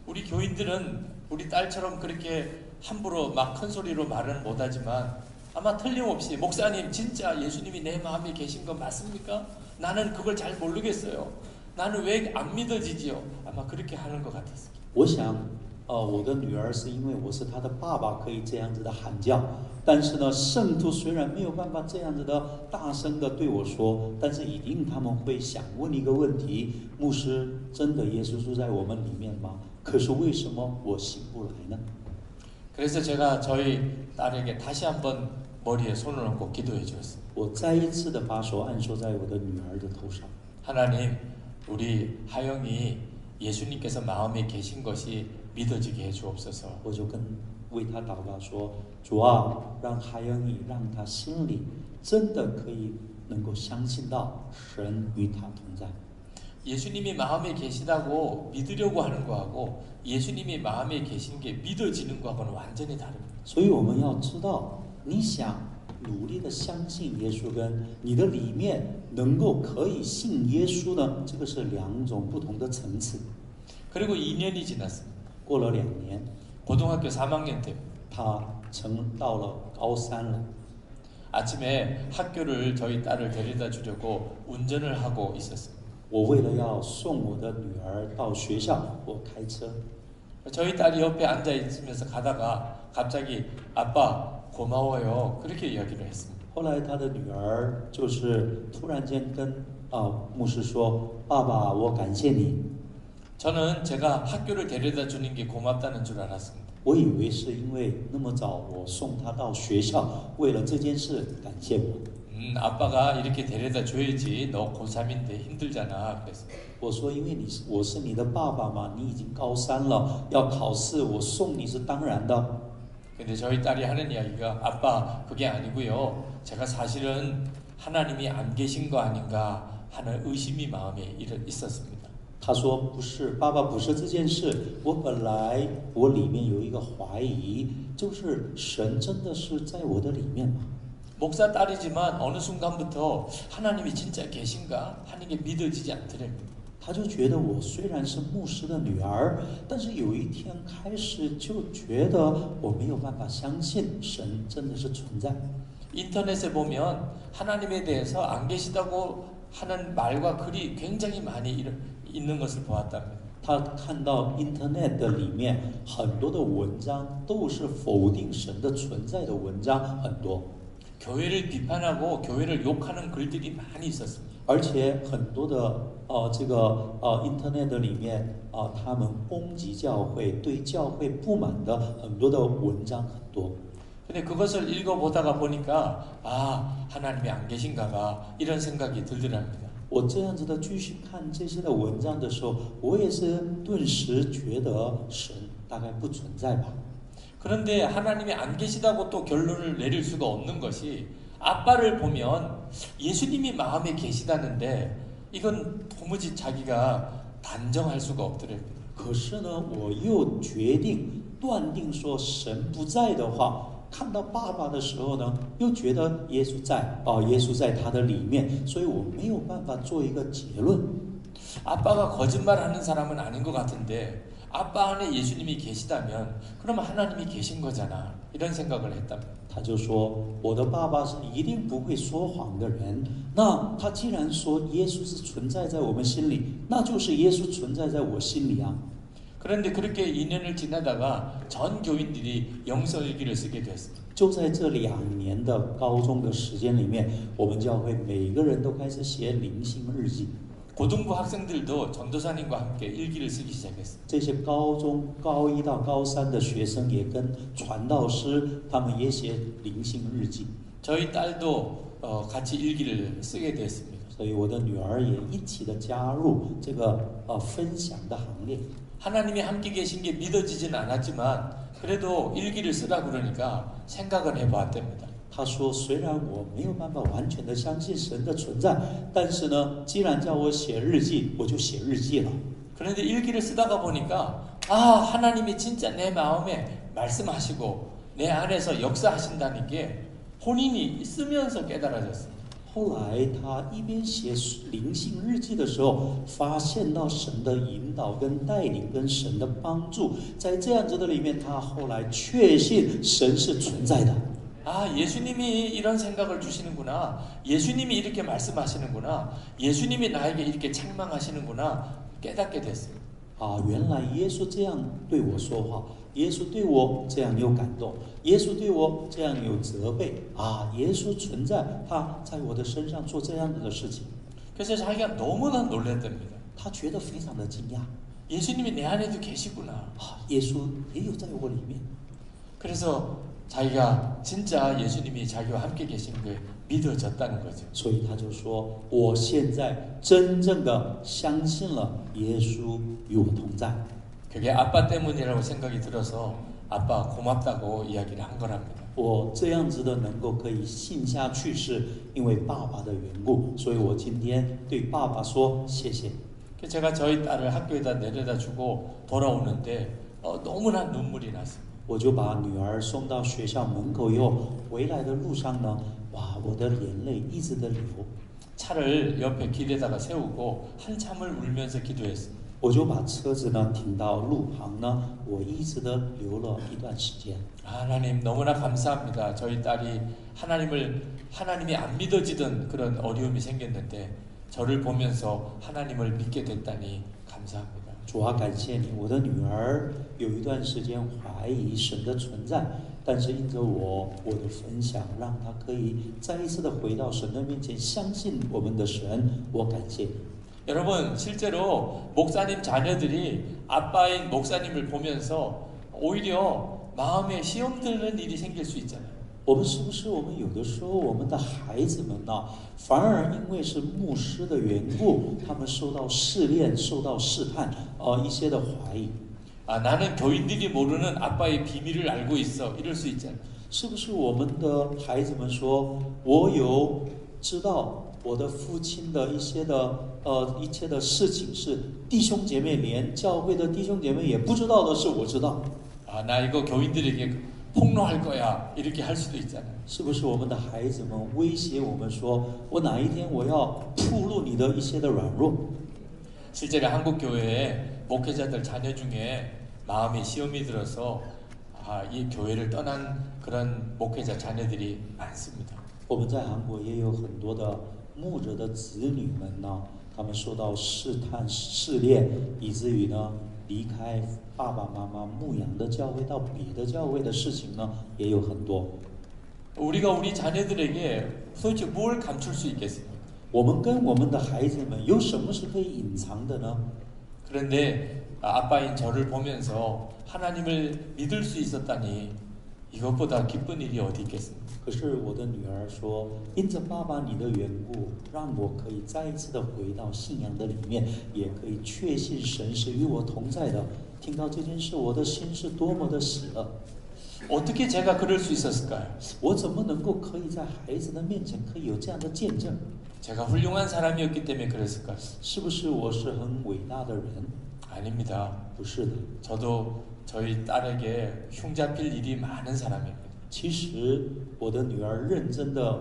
우리 교인들은 우리 딸처럼 그렇게 함부로 막 큰 소리로 말은 못하지만 아마 틀림없이 목사님 진짜 예수님이 내 마음에 계신 거 맞습니까? 나는 그걸 잘 모르겠어요. 나는 왜 안 믿어지지요? 아마 그렇게 하는 것 같았어요. 我想，我的女儿是因为我是她的爸爸，可以这样子的喊叫。但是呢，圣徒虽然没有办法这样子的大声的对我说，但是一定他们会想问一个问题：牧师，真的耶稣住在我们里面吗？可是为什么我醒不来呢？ 그래서 제가 저희 딸에게 다시 한번 머리에 손을 얹고 기도해 주었어요. 我再一次的把手按说在我的女儿的头上。 하나님, 우리 하영이 예수님께서 마음에 계신 것이 믿어지게 해 주옵소서. 我就为她祷告说：主啊，让海영이让她心里真的可以能够相信到神与她同在。 예수님이 마음에 계시다고 믿으려고 하는 거하고 예수님이 마음에 계신 게 믿어지는 거하고는 완전히 다릅니다. 所以我们要知道，你想努力的相信耶稣，跟你的里面能够可以信耶稣呢，这个是两种不同的层次。 그리고 2년이 지났습니다. 过了2年， 고등학교 3학년 때 他到了高3了。 아침에 학교를 저희 딸을 데려다 주려고 운전을 하고 있었습니다. 我为了要送我的女儿到学校，我开车。 저희 딸이 옆에 앉아 있으면서 가다가 갑자기 아빠 고마워요 그렇게 이야기를 했습니다. 后来他的女儿就是突然间跟牧师说：“爸爸，我感谢你。” 저는 제가 학교를 데려다 주는 게 고맙다는 줄 알았습니다. 我以为是因为那么早我送他到学校，为了这件事感谢我。 아빠가 이렇게 데려다 줘야지. 너 고3인데 힘들잖아. 그래서 我说，因为我是你的爸爸嘛，你已经高3了，要考试，我送你是当然的。 근데 저희 딸이 하는 이야기가 아빠 그게 아니고요. 제가 사실은 하나님이 안 계신 거 아닌가 하는 의심이 마음에 있었습니다. 他说不是，爸爸不是这件事。我本来我里面有一个怀疑，就是神真的是在我的里面吗？ 목사 딸이지만 어느 순간부터 하나님이 진짜 계신가 하는 게 믿어지지 않더랍니다. 他就觉得我虽然是牧师的女儿，但是有一天开始就觉得我没有办法相信神真的是存在。 인터넷에 보면 하나님에 대해서 안 계시다고 하는 말과 글이 굉장히 많이 있는 것을 보았답니다. 他看到 Internet 的里面很多的文章都是否定神的存在的文章很多。 교회를 비판하고 교회를 욕하는 글들이 많이 있었습니다. 而且很多的internet 里面他们攻击教会，对教会不满的很多的文章很多。 근데 그것을 읽어보다가 보니까 아 하나님이 안 계신가봐 이런 생각이 들더랍니다. 我这样子的继续看这些的文章的时候，我也是顿时觉得神大概不存在吧。 그런데 하나님이 안 계시다고 또 결론을 내릴 수가 없는 것이 아빠를 보면 예수님이 마음에 계시다는데 이건 도무지 자기가 단정할 수가 없더랍니다. 可是呢，我又决定断定说神不在的话。 看到爸爸的时候呢，又觉得耶稣在耶稣在他的里面，所以我没有办法做一个结论。 아빠가 거짓말하는 사람은 아닌 것 같은데 아빠 안에 예수님이 계시다면 그러면 하나님이 계신 거잖아 이런 생각을 했답니다. 他就说我的爸爸是一定不会说谎的人，那他既然说耶稣是存在在我们心里，那就是耶稣存在在我心里啊。 그런데 그렇게 2년을 지나다가 전 교인들이 영성일기를 쓰게 됐습니다. 就在这2年的高中的时间里面，我们教会每个人都开始写灵性日记。 고등부 학생들도 전도사님과 함께 일기를 쓰기 시작했습니다. 这些高中高1到高3的学生也跟传道师他们也写灵性日记。 저희 딸도 같이 일기를 쓰게 됐습니다. 所以我的女儿也一起的加入这个分享的行列。 하나님이 함께 계신 게 믿어지진 않았지만 그래도 일기를 쓰라 그러니까 생각은 해보았답니다. 他说：“虽然我没有办法完全的相信神的存在，但是呢，既然叫我写日记，我就写日记了。 그런데 일기를 쓰다가 보니까 아 하나님이 진짜 내 마음에 말씀하시고 내 안에서 역사하신다는 게 본인이 쓰면서 깨달아졌습니다. 后来他一边写灵性日记的时候，发现到神的引导跟带领跟神的帮助，在这样子的里面，他后来确信神是存在的。 아 예수님이 이런 생각을 주시는구나. 예수님이 이렇게 말씀하시는구나. 예수님이 나에게 이렇게 책망하시는구나. 깨닫게 됐습니다. 原来耶稣这样对我说话，耶稣对我这样有感动，耶稣对我这样有责备耶稣存在，他在我的身上做这样子的事情。 그래서 자기가 너무나 놀랐답니다. 他觉得非常的惊讶 예수님이 내 안에도 계시구나. 耶稣也有在我里面。 그래서 자기가 진짜 예수님이 자기와 함께 계신 게 믿어졌다는 거죠. 所以他就说，我现在真正的相信了耶稣与我同在。 그게 아빠 때문이라고 생각이 들어서 아빠 고맙다고 이야기를 한 거랍니다. 我这样子的能够可以信下去，是因为爸爸的缘故，所以我今天对爸爸说谢谢。 제가 저희 딸을 학교에다 내려다 주고 돌아오는데 너무나 눈물이 났습니다. 我就把女儿送到学校门口以后，回来的路上呢，我的眼泪一直的流。 차를 옆에 길에다가 세우고 한참을 울면서 기도했습니다. 我就把车子呢停到路旁呢，我一直的流了一段时间。 하나님 너무나 감사합니다. 저희 딸이 하나님이 안 믿어지던 그런 어려움이 생겼는데 저를 보면서 하나님을 믿게 됐다니 감사합니다. 主啊，感谢你，我的女儿有一段时间怀疑神的存在，但是因着我的分享，让她可以再一次的回到神的面前，相信我们的神。我感谢你。 여러분 실제로 목사님 자녀들이 아빠인 목사님을 보면서 오히려 마음에 시험 드는 일이 생길 수 있잖아요. 我们是不是我们有的时候我们的孩子们呢，反而因为是牧师的缘故，他们受到试炼、受到试探，一些的怀疑。 나는 교인들이 모르는 아빠의 비밀을 알고 있어. 이럴 수 있잖아요. 是不是我们的孩子们说，我有知道我的父亲的一些的事情是弟兄姐妹连教会的弟兄姐妹也不知道的事，我知道。 나 이거 교인들에게 폭로할 거야. 이렇게 할 수도 있잖아요. 是不是我们的孩子们威胁我们说，我哪一天我要暴露你的一些的软弱？ 실제로 한국 교회에 목회자들 자녀 중에 마음에 시험이 들어서 이 교회를 떠난 그런 목회자 자녀들이 많습니다. 我们在韩国也有很多的牧者的子女们呢，他们受到试探试炼，以至于呢离开爸爸妈妈牧养的教会到别的教会的事情呢也有很多。 우리가 우리 자녀들에게 도대체 뭘 감출 수 있겠습니까? 我们跟我们的孩子们有什么是可以隐藏的呢？ 그런데 아빠인 저를 보면서 하나님을 믿을 수 있었다니 이것보다 기쁜 일이 어디 있겠습니까? 可是我的女儿说，因着爸爸你的缘故，让我可以再一次的回到信仰的里面，也可以确信神是与我同在的。听到这件事，我的心是多么的喜乐。 어떻게 제가 그럴 수 있었을까요? 我怎么能够可以在孩子的面前可以有这样的见证？ 제가 훌륭한 사람이었기 때문에 그랬을까요? 是不是我是很伟大的人？ 아닙니다. 不是的， 저도 저희 딸에게 흉잡힐 일이 많은 사람입니다. 其实我的女儿认真的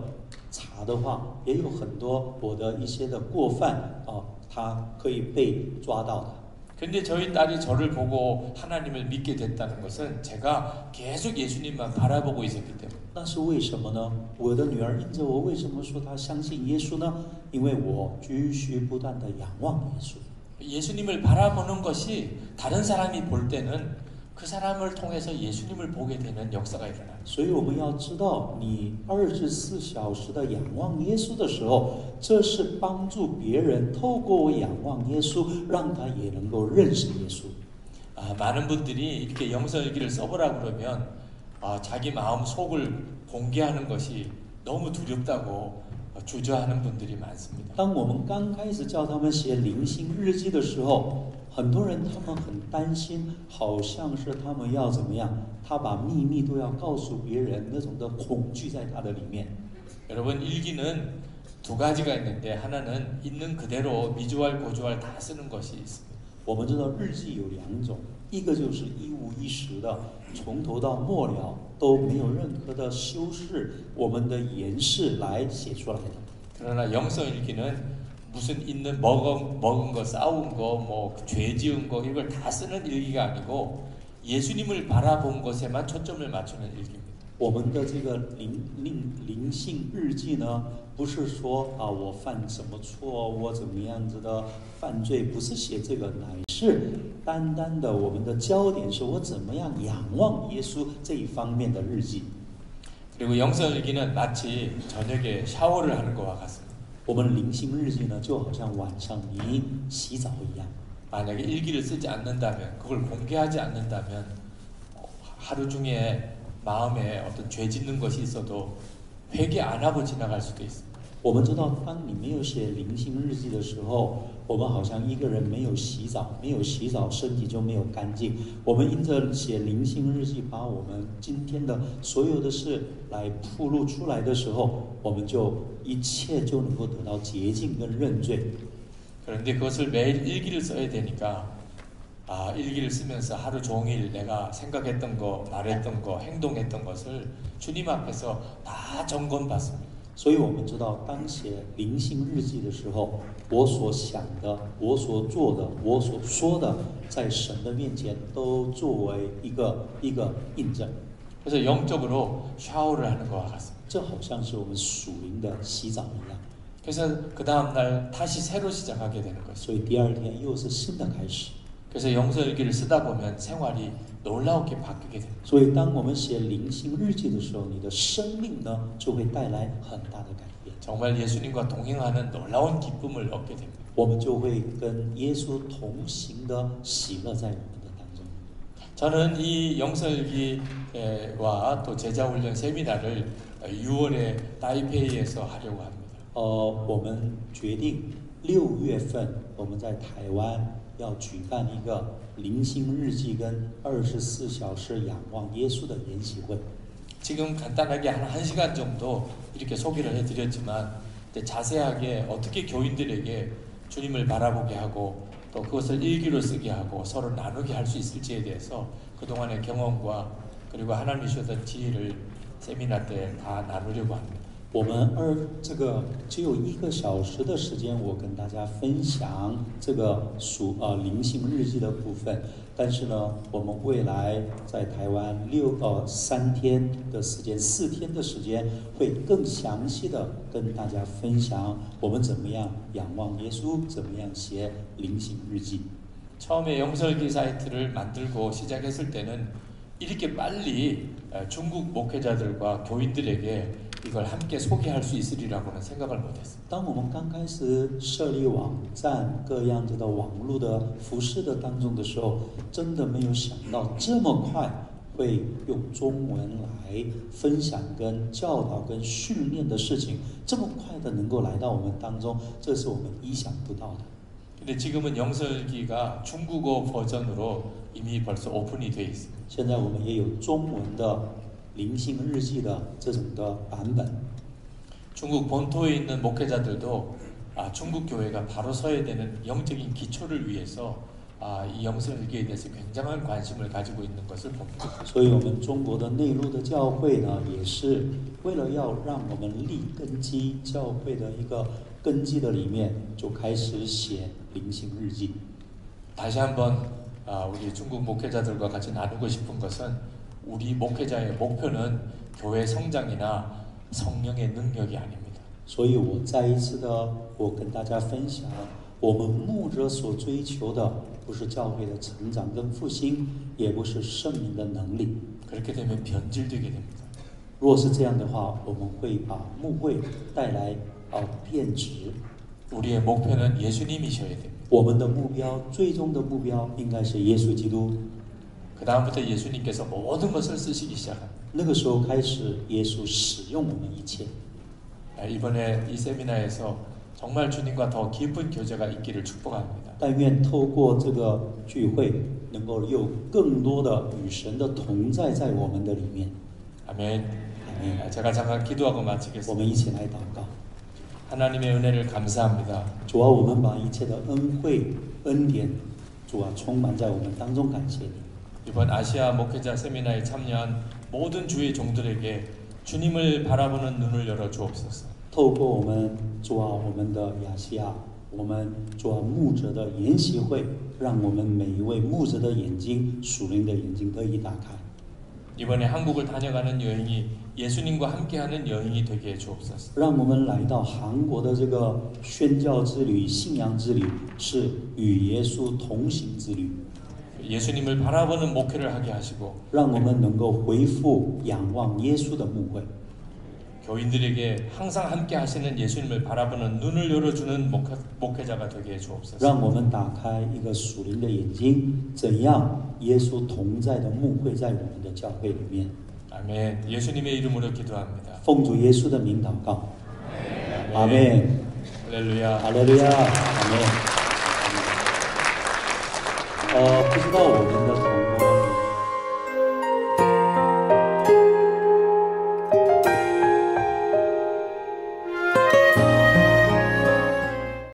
查的话，也有很多我的一些的过犯啊，她可以被抓到的。 근데 저희 딸이 저를 보고 하나님을 믿게 됐다는 것은 제가 계속 예수님만 바라보고 있었기 때문에. 那是为什么呢？我的女儿因着我为什么说她相信耶稣呢？因为我继续不断的仰望耶稣。 예수님을 바라보는 것이 다른 사람이 볼 때는 그 사람을 통해서 예수님을 보게 되는 역사가 일어나요. 所以我们要知道，你24小时的仰望耶稣的时候，这是帮助别人透过我仰望耶稣，让他也能够认识耶稣。 많은 분들이 이렇게 영성일기를 써보라 그러면 자기 마음 속을 공개하는 것이 너무 두렵다고 주저하는 분들이 많습니다. 当我们刚开始叫他们写灵性日记的时候，很多人他们很担心，好像是他们要怎么样，他把秘密都要告诉别人，那种的恐惧在他的里面。 여러분 일기는 두 가지가 있는데 하나는 있는 그대로 미주알 고주알 다 쓰는 것이 있습니다. 我们知道日记有两种，一个就是一五一十的，从头到末了都没有任何的修饰，我们的言饰来写出来的。 그러나 영성일기는 무슨 있는 먹은 거, 싸운 거, 뭐 죄 지은 거 이걸 다 쓰는 일기가 아니고 예수님을 바라본 것에만 초점을 맞추는 일기입니다. 我们的这个灵性日记呢，不是说啊我犯什么错，我怎么样子的犯罪，不是写这个，乃是单单的我们的焦点是我怎么样仰望耶稣这一方面的日记。 그리고 영성일기는 마치 저녁에 샤워를 하는 것과 같습니다. 我们灵性日记呢，就好像晚上你洗澡一样。 만약에 일기를 쓰지 않는다면, 그걸 공개하지 않는다면 하루 중에 마음에 어떤 죄 짓는 것이 있어도 회개 안 하고 지나갈 수도 있습니다. 我们知道，当你没有写灵性日记的时候，我们好像一个人没有洗澡，没有洗澡，身体就没有干净。我们因着写灵性日记，把我们今天的所有的事来铺露出来的时候，我们就一切就能够得到洁净跟认罪。 그런데 그것을 매일 일기를 써야 되니까 일기를 쓰면서 하루 종일 내가 생각했던 거, 말했던 거, 행동했던 것을 주님 앞에서 다 점검받습니다. 所以我们知道，当写灵性日记的时候，我所想的、我所做的、我所说的，在神的面前都作为一个印证。 그래서 영적으로 샤워를 하는 것과 같습니다. 这好像是我们属灵的洗澡一样。 그래서 그 다음 날 다시 새로 시작하게 되는 것이죠. 所以第二天又是新的开始。 그래서 영성일기를 쓰다 보면 생활이 놀라우게 바뀌게 됩니다. 所以当我们写灵性日记的时候，你的生命呢就会带来很大的改变。 정말 예수님과 동행하는 놀라운 기쁨을 얻게 됩니다. 我们就会跟耶稣同行的喜乐在我们的当中。 저는 이 영성일기와 또 제자훈련 세미나를 6월에 타이페이에서 하려고 합니다. 我们决定6月份我们在台湾要举办一个灵性日记跟24小时仰望耶稣的研习会。 지금 간단하게 한 1시간 정도 이렇게 소개를 해드렸지만 이제 자세하게 어떻게 교인들에게 주님을 바라보게 하고 또 그것을 일기로 쓰게 하고 서로 나누게 할 수 있을지에 대해서 그동안의 경험과 그리고 하나님이 주셨던 지혜를 세미나 때 다 나누려고 합니다. 我们这个只有1个小时的时间，我跟大家分享这个灵性日记的部分。但是呢，我们未来在台湾3天的时间、4天的时间，会更详细的跟大家分享我们怎么样仰望耶稣，怎么样写灵性日记。 처음에 영성일기 사이트를 만들고 시작했을 때는 이렇게 빨리 중국 목회자들과 교인들에게 이걸 함께 소개할 수 있으리라고는 생각을 못했습니다. 当我们刚开始设立网站各样子的网络的服饰的当中的时候，真的没有想到这么快会用中文来分享跟教导跟训练的事情，这么快的能够来到我们当中，这是我们意想不到的。 근데 지금은 영설기가 중국어 버전으로 이미 벌써 오픈이 돼 있습니다. 现在我们也有中文的灵性日记的这种的版本。 중국 본토에 있는 목회자들도 중국 교회가 바로 서야 되는 영적인 기초를 위해서 이 영설기에 대해서 굉장한 관심을 가지고 있는 것을 봅니다. 所以我们中国的内陆的教会呢，也是为了要让我们立根基，教会的一个根基的里面就开始写灵性日记。 다시 한번 우리 중국 목회자들과 같이 나누고 싶은 것은 우리 목회자의 목표는 교회 성장이나 성령의 능력이 아닙니다. 所以我再一次的，我跟大家分享，我们牧者所追求的不是教会的成长跟复兴，也不是圣灵的能力。 그렇게 되면 변질되게 됩니다. 若是这样的话，我们会把牧会带来变质。 우리의 목표는 예수님이셔야 됩니다. 我们的目标，最终的目标应该是耶稣基督。 그 다음부터 예수님께서 모든 것을 쓰시기 시작합니다. 那个时候开始，耶稣使用我们一切。 이번에 이 세미나에서 정말 주님과 더 깊은 교제가 있기를 축복합니다. 但愿透过这个聚会，能够有更多的与神的同在在我们的里面。 아멘. 아멘. 제가 잠깐 기도하고 我们 마치겠습니다. 一起来祷告。 하나님의 은혜를 감사합니다. 主啊，我们把一切的恩惠、恩典，主啊，充满在我们当中，感谢你。 이번 아시아 목회자 세미나에 참여한 모든 주의 종들에게 주님을 바라보는 눈을 열어 주옵소서. 透过我们主啊，我们的亚细亚，我们主啊牧者的研习会，让我们每一位牧者的眼睛、属灵的眼睛得以打开。 이번에 한국을 다녀가는 여행이 예수님과 함께하는 여행이 되게 해 주옵소서. 让我们来到韩国的这个宣教之旅、信仰之旅，是与耶稣同行之旅。 예수님을 바라보는 목회를 하게 하시고 让我们能够回复仰望耶稣的牧会， 교인들에게 항상 함께 하시는 예수님을 바라보는 눈을 열어주는 목회자가 되게 해 주옵소서. 让我们打开一个属灵的眼睛，怎样耶稣同在的牧会在我们的教会里面。 아멘. 예수님의 이름으로 기도합니다. 奉主耶稣的名祷告，阿门， 할렐루야. 哈利路亚，阿门。不知道我们的